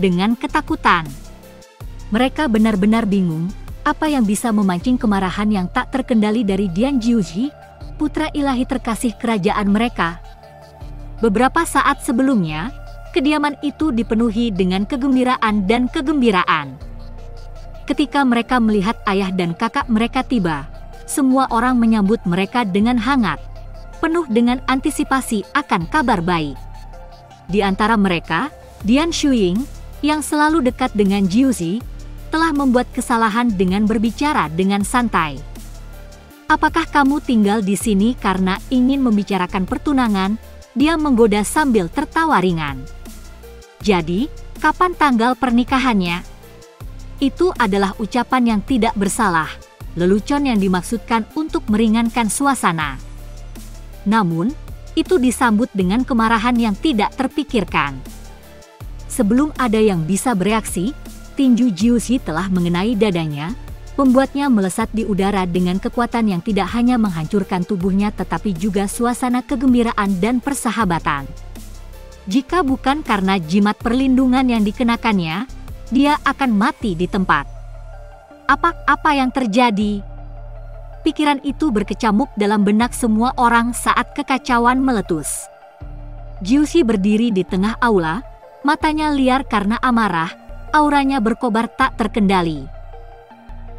Dengan ketakutan, mereka benar-benar bingung, apa yang bisa memancing kemarahan yang tak terkendali dari Dian Jiushi, putra ilahi terkasih kerajaan mereka. Beberapa saat sebelumnya, kediaman itu dipenuhi dengan kegembiraan dan kegembiraan. Ketika mereka melihat ayah dan kakak mereka tiba, semua orang menyambut mereka dengan hangat, penuh dengan antisipasi akan kabar baik. Di antara mereka, Dian Shuying, yang selalu dekat dengan Jiushi, telah membuat kesalahan dengan berbicara dengan santai. Apakah kamu tinggal di sini karena ingin membicarakan pertunangan? Dia menggoda sambil tertawa ringan. Jadi, kapan tanggal pernikahannya? Itu adalah ucapan yang tidak bersalah, lelucon yang dimaksudkan untuk meringankan suasana. Namun, itu disambut dengan kemarahan yang tidak terpikirkan. Sebelum ada yang bisa bereaksi, tinju Jiushi telah mengenai dadanya, membuatnya melesat di udara dengan kekuatan yang tidak hanya menghancurkan tubuhnya tetapi juga suasana kegembiraan dan persahabatan. Jika bukan karena jimat perlindungan yang dikenakannya, dia akan mati di tempat. Apa yang terjadi? Pikiran itu berkecamuk dalam benak semua orang saat kekacauan meletus. Jiushi berdiri di tengah aula, matanya liar karena amarah, auranya berkobar tak terkendali.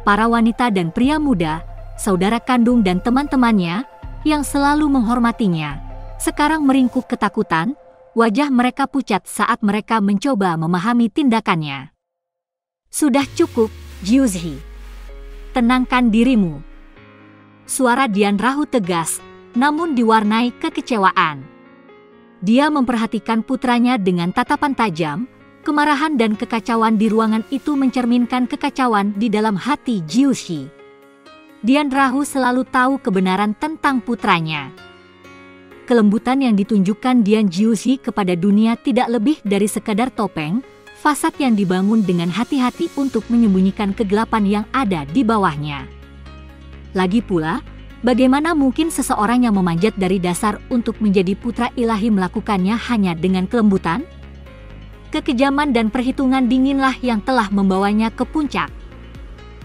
Para wanita dan pria muda, saudara kandung dan teman-temannya, yang selalu menghormatinya, sekarang meringkuk ketakutan, wajah mereka pucat saat mereka mencoba memahami tindakannya. Sudah cukup, Jiushi. Tenangkan dirimu. Suara Dian Rahu tegas, namun diwarnai kekecewaan. Dia memperhatikan putranya dengan tatapan tajam. Kemarahan dan kekacauan di ruangan itu mencerminkan kekacauan di dalam hati Jiushi. Dian Rahu selalu tahu kebenaran tentang putranya. Kelembutan yang ditunjukkan Dian Jiushi kepada dunia tidak lebih dari sekadar topeng, fasad yang dibangun dengan hati-hati untuk menyembunyikan kegelapan yang ada di bawahnya. Lagi pula, bagaimana mungkin seseorang yang memanjat dari dasar untuk menjadi putra ilahi melakukannya hanya dengan kelembutan? Kekejaman dan perhitungan dinginlah yang telah membawanya ke puncak.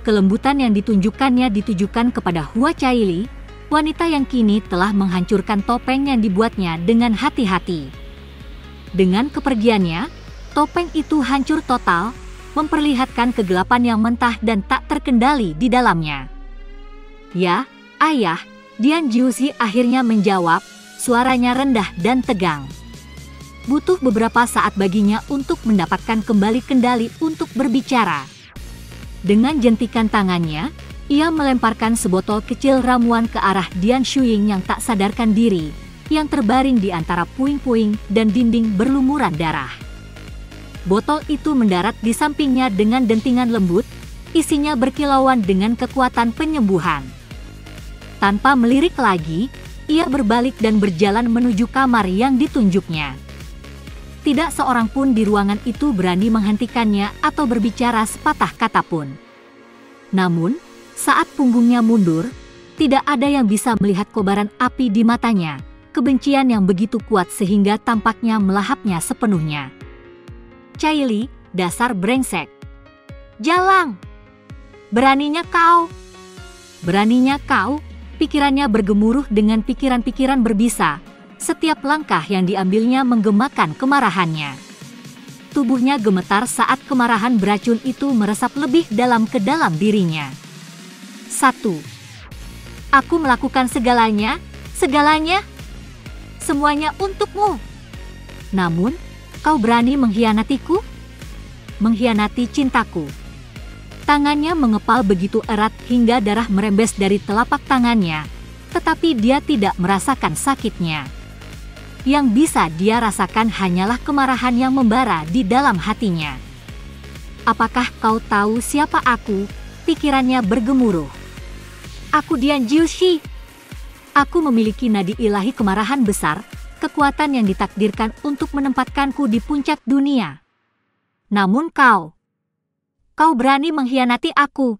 Kelembutan yang ditunjukkannya ditujukan kepada Hua Caili, wanita yang kini telah menghancurkan topeng yang dibuatnya dengan hati-hati. Dengan kepergiannya, topeng itu hancur total, memperlihatkan kegelapan yang mentah dan tak terkendali di dalamnya. Ya, ayah, Dian Jiushi akhirnya menjawab, suaranya rendah dan tegang. Butuh beberapa saat baginya untuk mendapatkan kembali kendali untuk berbicara. Dengan jentikan tangannya, ia melemparkan sebotol kecil ramuan ke arah Dian Shuying yang tak sadarkan diri, yang terbaring di antara puing-puing dan dinding berlumuran darah. Botol itu mendarat di sampingnya dengan dentingan lembut, isinya berkilauan dengan kekuatan penyembuhan. Tanpa melirik lagi, ia berbalik dan berjalan menuju kamar yang ditunjuknya. Tidak seorang pun di ruangan itu berani menghentikannya atau berbicara sepatah kata pun. Namun, saat punggungnya mundur, tidak ada yang bisa melihat kobaran api di matanya, kebencian yang begitu kuat sehingga tampaknya melahapnya sepenuhnya. Caili, dasar brengsek. Jalang! Beraninya kau! Beraninya kau! Pikirannya bergemuruh dengan pikiran-pikiran berbisa. Setiap langkah yang diambilnya menggemakan kemarahannya. Tubuhnya gemetar saat kemarahan beracun itu meresap lebih dalam ke dalam dirinya. 1. Aku melakukan segalanya, segalanya. Semuanya untukmu. Namun, kau berani mengkhianatiku? Mengkhianati cintaku. Tangannya mengepal begitu erat hingga darah merembes dari telapak tangannya, tetapi dia tidak merasakan sakitnya. Yang bisa dia rasakan hanyalah kemarahan yang membara di dalam hatinya. Apakah kau tahu siapa aku? Pikirannya bergemuruh. Aku Dian Jiushi. Aku memiliki nadi ilahi kemarahan besar, kekuatan yang ditakdirkan untuk menempatkanku di puncak dunia. Namun kau berani mengkhianati aku.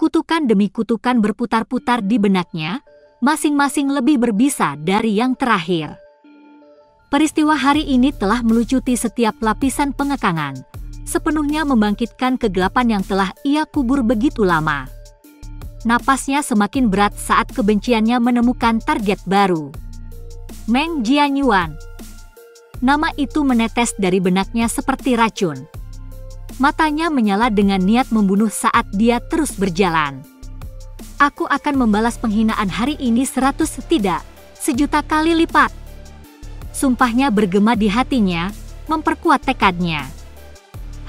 Kutukan demi kutukan berputar-putar di benaknya, masing-masing lebih berbisa dari yang terakhir. Peristiwa hari ini telah melucuti setiap lapisan pengekangan, sepenuhnya membangkitkan kegelapan yang telah ia kubur begitu lama. Napasnya semakin berat saat kebenciannya menemukan target baru. Meng Jianyuan. Nama itu menetes dari benaknya seperti racun. Matanya menyala dengan niat membunuh saat dia terus berjalan. Aku akan membalas penghinaan hari ini 100 tidak, 1.000.000 kali lipat. Sumpahnya bergema di hatinya, memperkuat tekadnya.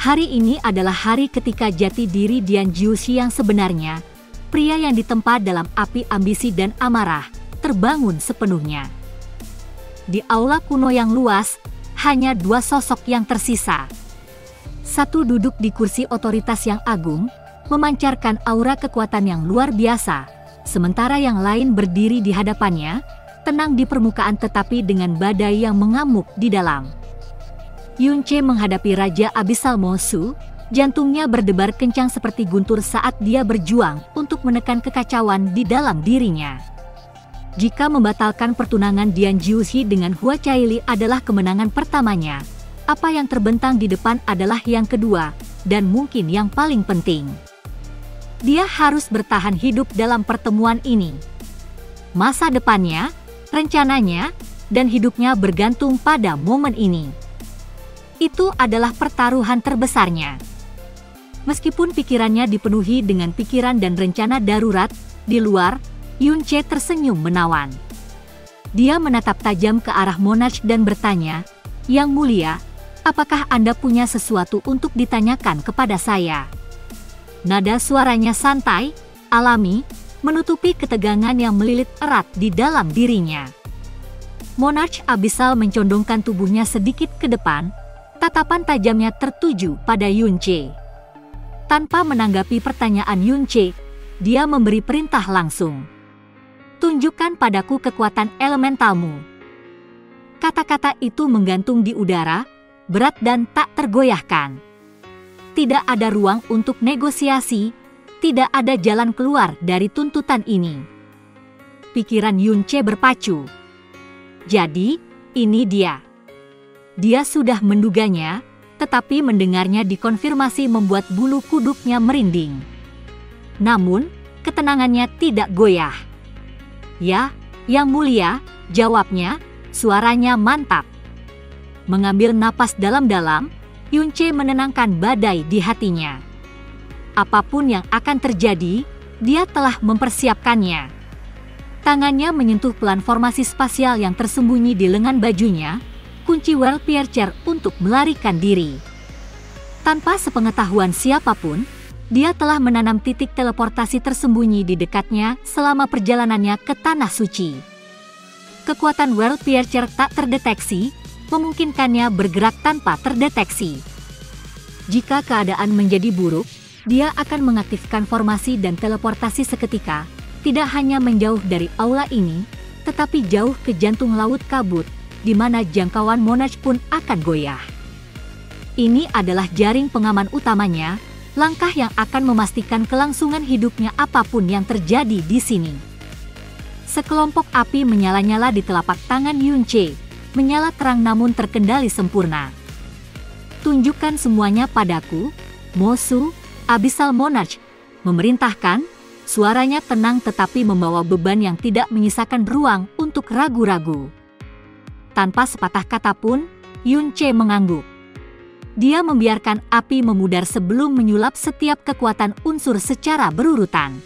Hari ini adalah hari ketika jati diri Dian Jiushi yang sebenarnya, pria yang ditempa dalam api ambisi dan amarah, terbangun sepenuhnya. Di aula kuno yang luas, hanya 2 sosok yang tersisa. Satu duduk di kursi otoritas yang agung, memancarkan aura kekuatan yang luar biasa, sementara yang lain berdiri di hadapannya, tenang di permukaan tetapi dengan badai yang mengamuk di dalam. Yunce menghadapi Raja Abyssal Mosu, jantungnya berdebar kencang seperti guntur saat dia berjuang untuk menekan kekacauan di dalam dirinya. Jika membatalkan pertunangan Dian Jiushi dengan Hua Caili adalah kemenangan pertamanya, apa yang terbentang di depan adalah yang kedua, dan mungkin yang paling penting. Dia harus bertahan hidup dalam pertemuan ini. Masa depannya, rencananya, dan hidupnya bergantung pada momen ini. Itu adalah pertaruhan terbesarnya. Meskipun pikirannya dipenuhi dengan pikiran dan rencana darurat, di luar, Yunce tersenyum menawan. Dia menatap tajam ke arah Monarch dan bertanya, "Yang mulia, apakah Anda punya sesuatu untuk ditanyakan kepada saya?" Nada suaranya santai, alami, menutupi ketegangan yang melilit erat di dalam dirinya. Monarch Abyssal mencondongkan tubuhnya sedikit ke depan, tatapan tajamnya tertuju pada Yunce. Tanpa menanggapi pertanyaan Yunce, dia memberi perintah langsung. "Tunjukkan padaku kekuatan elementalmu." Kata-kata itu menggantung di udara, berat dan tak tergoyahkan. Tidak ada ruang untuk negosiasi, tidak ada jalan keluar dari tuntutan ini. Pikiran Yunce berpacu. Jadi, ini dia. Dia sudah menduganya, tetapi mendengarnya dikonfirmasi membuat bulu kuduknya merinding. Namun, ketenangannya tidak goyah. "Ya, Yang Mulia," jawabnya, suaranya mantap. Mengambil napas dalam-dalam, Yunce menenangkan badai di hatinya. Apapun yang akan terjadi, dia telah mempersiapkannya. Tangannya menyentuh pelan formasi spasial yang tersembunyi di lengan bajunya, kunci Well Piercer untuk melarikan diri. Tanpa sepengetahuan siapapun, dia telah menanam titik teleportasi tersembunyi di dekatnya selama perjalanannya ke Tanah Suci. Kekuatan Well Piercer tak terdeteksi, memungkinkannya bergerak tanpa terdeteksi. Jika keadaan menjadi buruk, dia akan mengaktifkan formasi dan teleportasi seketika, tidak hanya menjauh dari aula ini, tetapi jauh ke jantung laut kabut, di mana jangkauan Monarch pun akan goyah. Ini adalah jaring pengaman utamanya, langkah yang akan memastikan kelangsungan hidupnya apapun yang terjadi di sini. Sekelompok api menyala-nyala di telapak tangan Yunche, menyala terang namun terkendali sempurna. Tunjukkan semuanya padaku, Mosu, Abyssal Monarch, memerintahkan, suaranya tenang tetapi membawa beban yang tidak menyisakan ruang untuk ragu-ragu. Tanpa sepatah kata pun, Yunche mengangguk. Dia membiarkan api memudar sebelum menyulap setiap kekuatan unsur secara berurutan.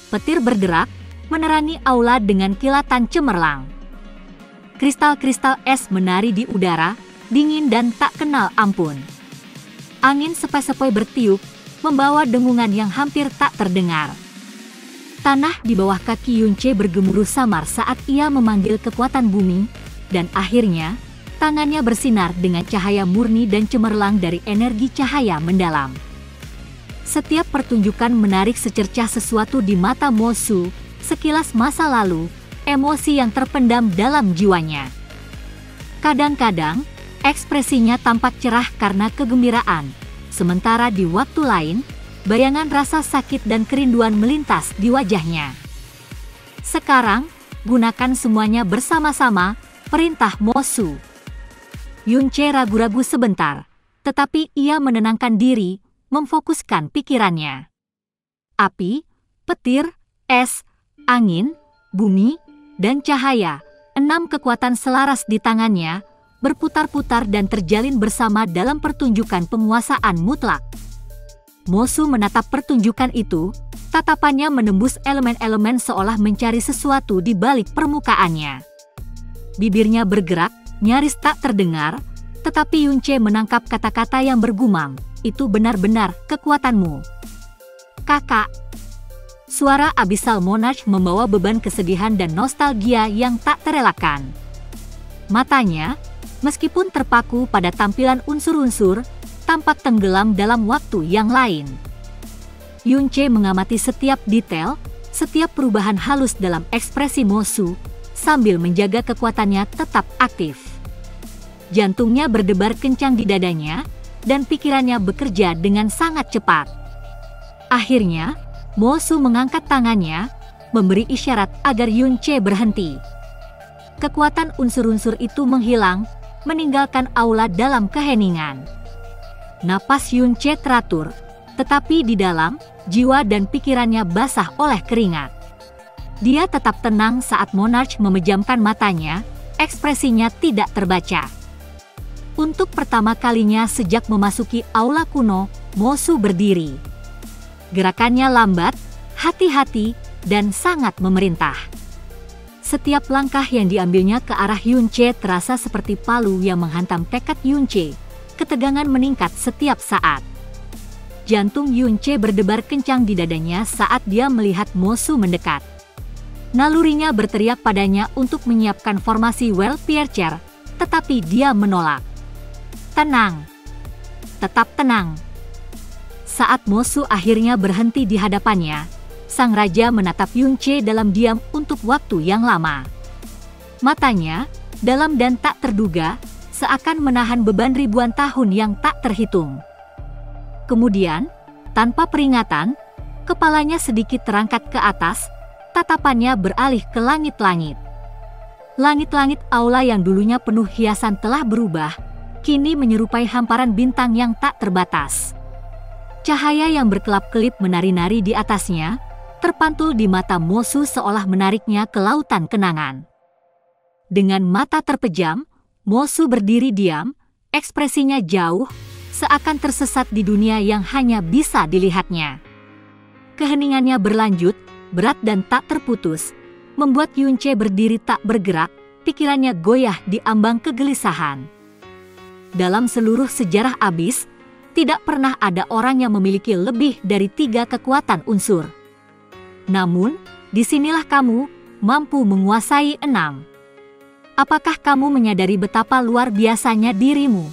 Petir bergerak, menerangi aula dengan kilatan cemerlang. Kristal-kristal es menari di udara, dingin dan tak kenal ampun. Angin sepoi-sepoi bertiup, membawa dengungan yang hampir tak terdengar. Tanah di bawah kaki Yunche bergemuruh samar saat ia memanggil kekuatan bumi, dan akhirnya, tangannya bersinar dengan cahaya murni dan cemerlang dari energi cahaya mendalam. Setiap pertunjukan menarik secercah sesuatu di mata Mosu, sekilas masa lalu, emosi yang terpendam dalam jiwanya. Kadang-kadang, ekspresinya tampak cerah karena kegembiraan, sementara di waktu lain, bayangan rasa sakit dan kerinduan melintas di wajahnya. Sekarang, gunakan semuanya bersama-sama, perintah Mosu. Yunche ragu-ragu sebentar, tetapi ia menenangkan diri, memfokuskan pikirannya. Api, petir, es, angin, bumi, dan cahaya, 6 kekuatan selaras di tangannya, berputar-putar dan terjalin bersama dalam pertunjukan penguasaan mutlak. Mosu menatap pertunjukan itu, tatapannya menembus elemen-elemen seolah mencari sesuatu di balik permukaannya. Bibirnya bergerak, nyaris tak terdengar, tetapi Yunche menangkap kata-kata yang bergumam, "Itu benar-benar kekuatanmu, kakak." Suara Abyssal Monarch membawa beban kesedihan dan nostalgia yang tak terelakkan. Matanya, meskipun terpaku pada tampilan unsur-unsur, tampak tenggelam dalam waktu yang lain. Yunche mengamati setiap detail, setiap perubahan halus dalam ekspresi Mosu, sambil menjaga kekuatannya tetap aktif. Jantungnya berdebar kencang di dadanya, dan pikirannya bekerja dengan sangat cepat. Akhirnya, Mosu mengangkat tangannya, memberi isyarat agar Yunche berhenti. Kekuatan unsur-unsur itu menghilang, meninggalkan aula dalam keheningan. Napas Yunche teratur, tetapi di dalam, jiwa dan pikirannya basah oleh keringat. Dia tetap tenang saat Monarch memejamkan matanya, ekspresinya tidak terbaca. Untuk pertama kalinya sejak memasuki aula kuno, Mosu berdiri. Gerakannya lambat, hati-hati, dan sangat memerintah. Setiap langkah yang diambilnya ke arah Yunche terasa seperti palu yang menghantam tekad Yunche. Ketegangan meningkat setiap saat. Jantung Yunche berdebar kencang di dadanya saat dia melihat Mosu mendekat. Nalurinya berteriak padanya untuk menyiapkan formasi Well Piercer, tetapi dia menolak. Tenang. Tetap tenang. Saat Mosu akhirnya berhenti di hadapannya, sang raja menatap Yunche dalam diam untuk waktu yang lama. Matanya, dalam dan tak terduga, seakan menahan beban ribuan tahun yang tak terhitung. Kemudian, tanpa peringatan, kepalanya sedikit terangkat ke atas, tatapannya beralih ke langit-langit. Langit-langit aula yang dulunya penuh hiasan telah berubah, kini menyerupai hamparan bintang yang tak terbatas. Cahaya yang berkelap-kelip menari-nari di atasnya, terpantul di mata Mosu seolah menariknya ke lautan kenangan. Dengan mata terpejam, Mosu berdiri diam, ekspresinya jauh, seakan tersesat di dunia yang hanya bisa dilihatnya. Keheningannya berlanjut, berat dan tak terputus, membuat Yunche berdiri tak bergerak, pikirannya goyah di ambang kegelisahan. Dalam seluruh sejarah Abyss, tidak pernah ada orang yang memiliki lebih dari 3 kekuatan unsur. Namun, disinilah kamu mampu menguasai 6. Apakah kamu menyadari betapa luar biasanya dirimu?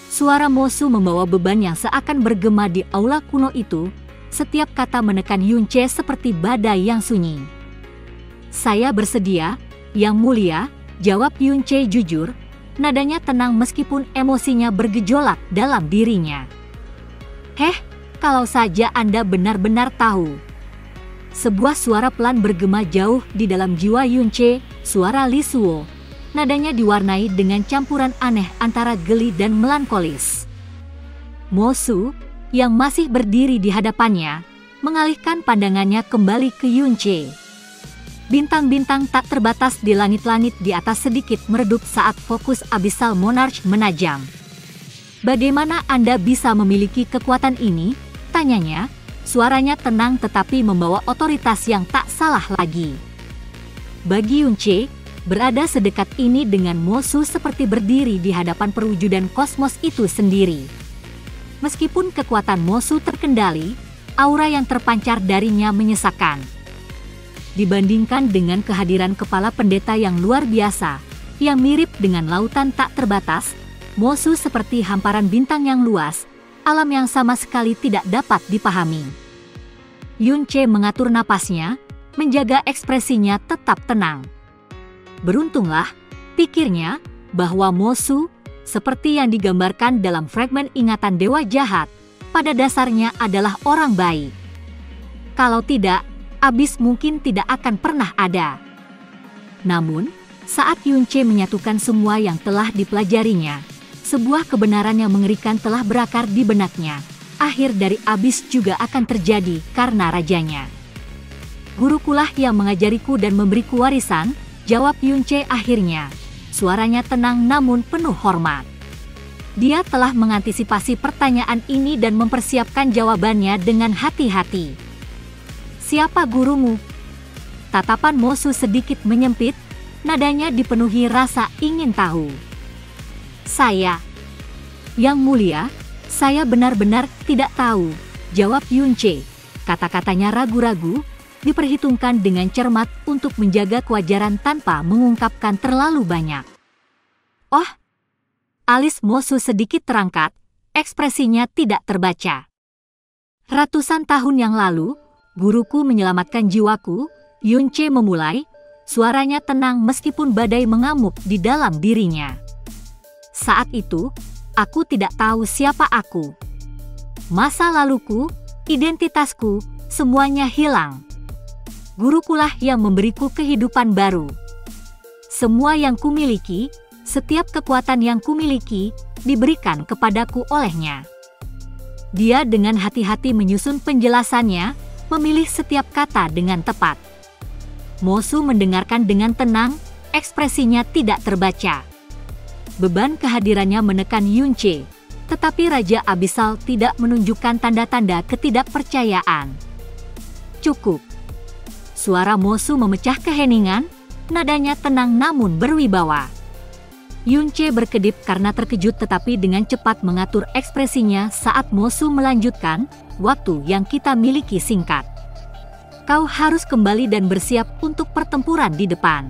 Suara Mosu membawa beban yang seakan bergema di aula kuno itu. Setiap kata menekan Yunce seperti badai yang sunyi. Saya bersedia, Yang Mulia, jawab Yunce jujur. Nadanya tenang meskipun emosinya bergejolak dalam dirinya. Kalau saja Anda benar-benar tahu. Sebuah suara pelan bergema jauh di dalam jiwa Yunce, suara Li Suo. Nadanya diwarnai dengan campuran aneh antara geli dan melankolis. Mosu, yang masih berdiri di hadapannya, mengalihkan pandangannya kembali ke Yunce. Bintang-bintang tak terbatas di langit-langit di atas sedikit meredup saat fokus Abyssal Monarch menajam. Bagaimana Anda bisa memiliki kekuatan ini? Tanyanya, suaranya tenang tetapi membawa otoritas yang tak salah lagi. Bagi Yunce, berada sedekat ini dengan Mosu seperti berdiri di hadapan perwujudan kosmos itu sendiri. Meskipun kekuatan Mosu terkendali, aura yang terpancar darinya menyesakan. Dibandingkan dengan kehadiran kepala pendeta yang luar biasa, yang mirip dengan lautan tak terbatas, Mosu seperti hamparan bintang yang luas, alam yang sama sekali tidak dapat dipahami. Yunce mengatur napasnya, menjaga ekspresinya tetap tenang. Beruntunglah, pikirnya, bahwa Mosu, seperti yang digambarkan dalam fragmen ingatan Dewa Jahat, pada dasarnya adalah orang baik. Kalau tidak, Abyss mungkin tidak akan pernah ada. Namun, saat Yunce menyatukan semua yang telah dipelajarinya, sebuah kebenaran yang mengerikan telah berakar di benaknya. Akhir dari Abyss juga akan terjadi karena rajanya. Gurukulah yang mengajariku dan memberiku warisan, jawab Yunce akhirnya. Suaranya tenang namun penuh hormat. Dia telah mengantisipasi pertanyaan ini dan mempersiapkan jawabannya dengan hati-hati. Siapa gurumu? Tatapan Mosu sedikit menyempit, nadanya dipenuhi rasa ingin tahu. Saya. Yang Mulia, saya benar-benar tidak tahu, jawab Yunce. Kata-katanya ragu-ragu, diperhitungkan dengan cermat untuk menjaga kewajaran tanpa mengungkapkan terlalu banyak. Oh, alis Mosu sedikit terangkat, ekspresinya tidak terbaca. Ratusan tahun yang lalu, guruku menyelamatkan jiwaku, Yunce memulai, suaranya tenang meskipun badai mengamuk di dalam dirinya. Saat itu, aku tidak tahu siapa aku. Masa laluku, identitasku, semuanya hilang. Gurukulah yang memberiku kehidupan baru. Semua yang kumiliki, setiap kekuatan yang kumiliki, diberikan kepadaku olehnya. Dia dengan hati-hati menyusun penjelasannya, memilih setiap kata dengan tepat. Mosu mendengarkan dengan tenang, ekspresinya tidak terbaca. Beban kehadirannya menekan Yunce, tetapi Raja Abyssal tidak menunjukkan tanda-tanda ketidakpercayaan. Cukup. Suara Mosu memecah keheningan, nadanya tenang namun berwibawa. Yunce berkedip karena terkejut tetapi dengan cepat mengatur ekspresinya saat Mosu melanjutkan, waktu yang kita miliki singkat. Kau harus kembali dan bersiap untuk pertempuran di depan.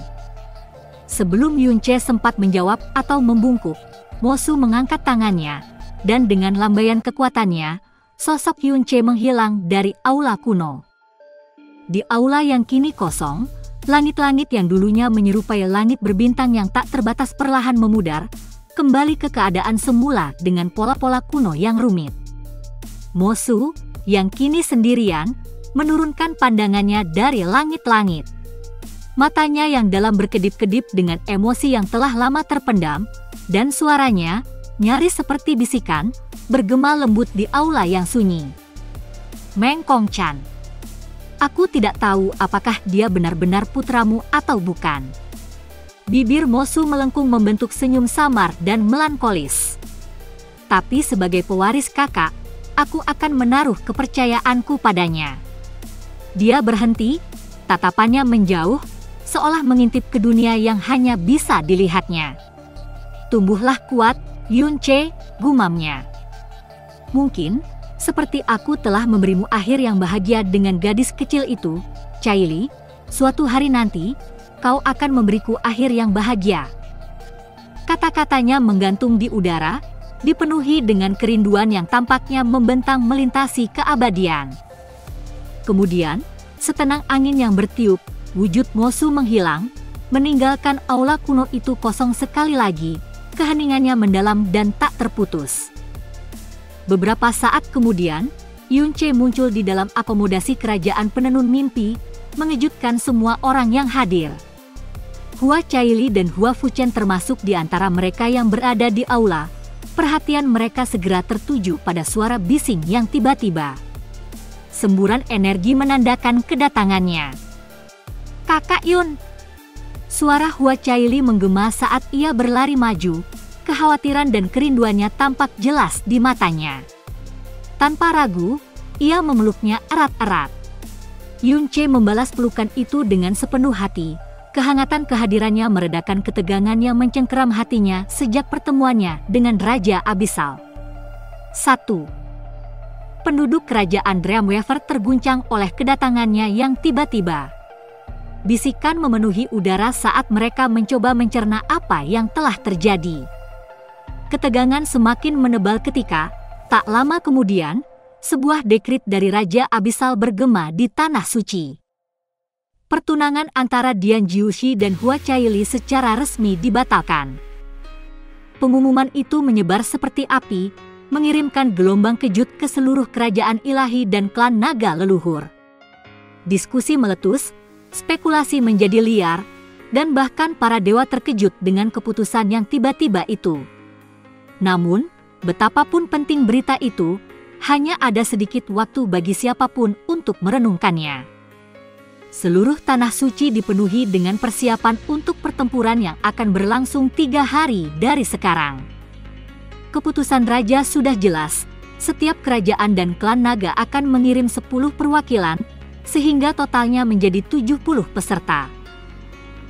Sebelum Yunce sempat menjawab atau membungkuk, Mosu mengangkat tangannya, dan dengan lambaian kekuatannya, sosok Yunce menghilang dari aula kuno. Di aula yang kini kosong, langit-langit yang dulunya menyerupai langit berbintang yang tak terbatas perlahan memudar, kembali ke keadaan semula dengan pola-pola kuno yang rumit. Mosu, yang kini sendirian, menurunkan pandangannya dari langit-langit. Matanya yang dalam berkedip-kedip dengan emosi yang telah lama terpendam, dan suaranya, nyaris seperti bisikan, bergema lembut di aula yang sunyi. Meng Kongchan. Aku tidak tahu apakah dia benar-benar putramu atau bukan. Bibir Mosu melengkung membentuk senyum samar dan melankolis. Tapi sebagai pewaris kakak, aku akan menaruh kepercayaanku padanya. Dia berhenti, tatapannya menjauh, seolah mengintip ke dunia yang hanya bisa dilihatnya. "Tumbuhlah kuat, Yunche," gumamnya. "Mungkin, seperti aku telah memberimu akhir yang bahagia dengan gadis kecil itu, Caili, suatu hari nanti, kau akan memberiku akhir yang bahagia." Kata-katanya menggantung di udara, dipenuhi dengan kerinduan yang tampaknya membentang melintasi keabadian. Kemudian, setenang angin yang bertiup, wujud Mosu menghilang, meninggalkan aula kuno itu kosong sekali lagi, keheningannya mendalam dan tak terputus. Beberapa saat kemudian, Yunche muncul di dalam akomodasi kerajaan penenun mimpi, mengejutkan semua orang yang hadir. Hua Caili dan Hua Fuchen termasuk di antara mereka yang berada di aula. Perhatian mereka segera tertuju pada suara bising yang tiba-tiba. Semburan energi menandakan kedatangannya. "Kakak Yun!" Suara Hua Caili menggema saat ia berlari maju. Kekhawatiran dan kerinduannya tampak jelas di matanya. Tanpa ragu, ia memeluknya erat-erat. Yunche membalas pelukan itu dengan sepenuh hati. Kehangatan kehadirannya meredakan ketegangan yang mencengkeram hatinya sejak pertemuannya dengan Raja Abyssal. 1. Penduduk kerajaan Dreamweaver terguncang oleh kedatangannya yang tiba-tiba. Bisikan memenuhi udara saat mereka mencoba mencerna apa yang telah terjadi. Ketegangan semakin menebal ketika, tak lama kemudian, sebuah dekrit dari Raja Abyssal bergema di Tanah Suci. Pertunangan antara Dian Jiushi dan Hua Caili secara resmi dibatalkan. Pengumuman itu menyebar seperti api, mengirimkan gelombang kejut ke seluruh kerajaan ilahi dan klan naga leluhur. Diskusi meletus, spekulasi menjadi liar, dan bahkan para dewa terkejut dengan keputusan yang tiba-tiba itu. Namun, betapapun penting berita itu, hanya ada sedikit waktu bagi siapapun untuk merenungkannya. Seluruh Tanah Suci dipenuhi dengan persiapan untuk pertempuran yang akan berlangsung 3 hari dari sekarang. Keputusan Raja sudah jelas, setiap kerajaan dan klan naga akan mengirim 10 perwakilan, sehingga totalnya menjadi 70 peserta.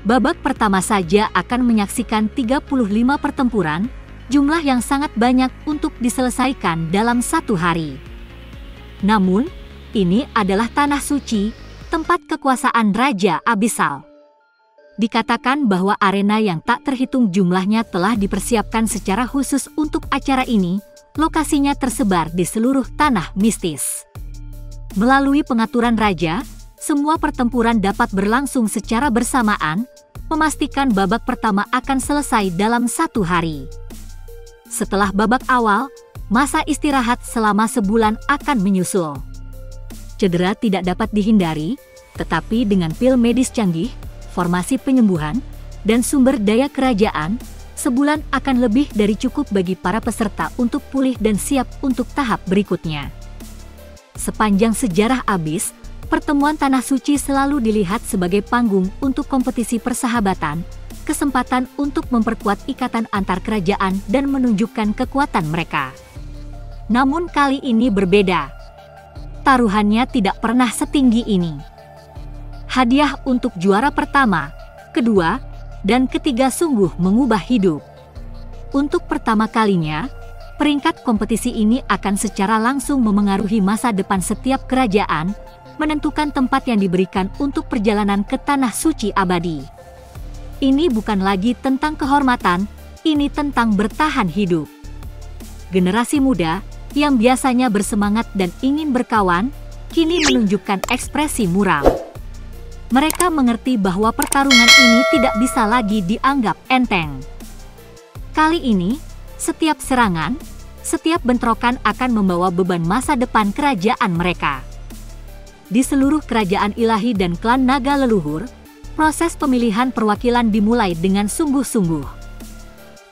Babak pertama saja akan menyaksikan 35 pertempuran, jumlah yang sangat banyak untuk diselesaikan dalam 1 hari. Namun, ini adalah Tanah Suci, tempat kekuasaan Raja Abyssal. Dikatakan bahwa arena yang tak terhitung jumlahnya telah dipersiapkan secara khusus untuk acara ini, lokasinya tersebar di seluruh tanah mistis. Melalui pengaturan Raja, semua pertempuran dapat berlangsung secara bersamaan, memastikan babak pertama akan selesai dalam 1 hari. Setelah babak awal, masa istirahat selama sebulan akan menyusul. Cedera tidak dapat dihindari, tetapi dengan pil medis canggih, formasi penyembuhan, dan sumber daya kerajaan, sebulan akan lebih dari cukup bagi para peserta untuk pulih dan siap untuk tahap berikutnya. Sepanjang sejarah Abyss, pertemuan Tanah Suci selalu dilihat sebagai panggung untuk kompetisi persahabatan, kesempatan untuk memperkuat ikatan antar kerajaan dan menunjukkan kekuatan mereka. Namun kali ini berbeda. Taruhannya tidak pernah setinggi ini. Hadiah untuk juara pertama, kedua, dan ketiga sungguh mengubah hidup. Untuk pertama kalinya, peringkat kompetisi ini akan secara langsung memengaruhi masa depan setiap kerajaan, menentukan tempat yang diberikan untuk perjalanan ke Tanah Suci abadi. Ini bukan lagi tentang kehormatan, ini tentang bertahan hidup. Generasi muda, yang biasanya bersemangat dan ingin berkawan, kini menunjukkan ekspresi muram. Mereka mengerti bahwa pertarungan ini tidak bisa lagi dianggap enteng. Kali ini, setiap serangan, setiap bentrokan akan membawa beban masa depan kerajaan mereka. Di seluruh kerajaan ilahi dan klan naga leluhur, proses pemilihan perwakilan dimulai dengan sungguh-sungguh.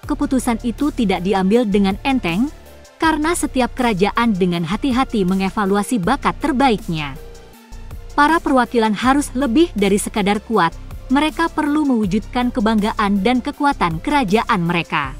Keputusan itu tidak diambil dengan enteng, karena setiap kerajaan dengan hati-hati mengevaluasi bakat terbaiknya. Para perwakilan harus lebih dari sekadar kuat, mereka perlu mewujudkan kebanggaan dan kekuatan kerajaan mereka.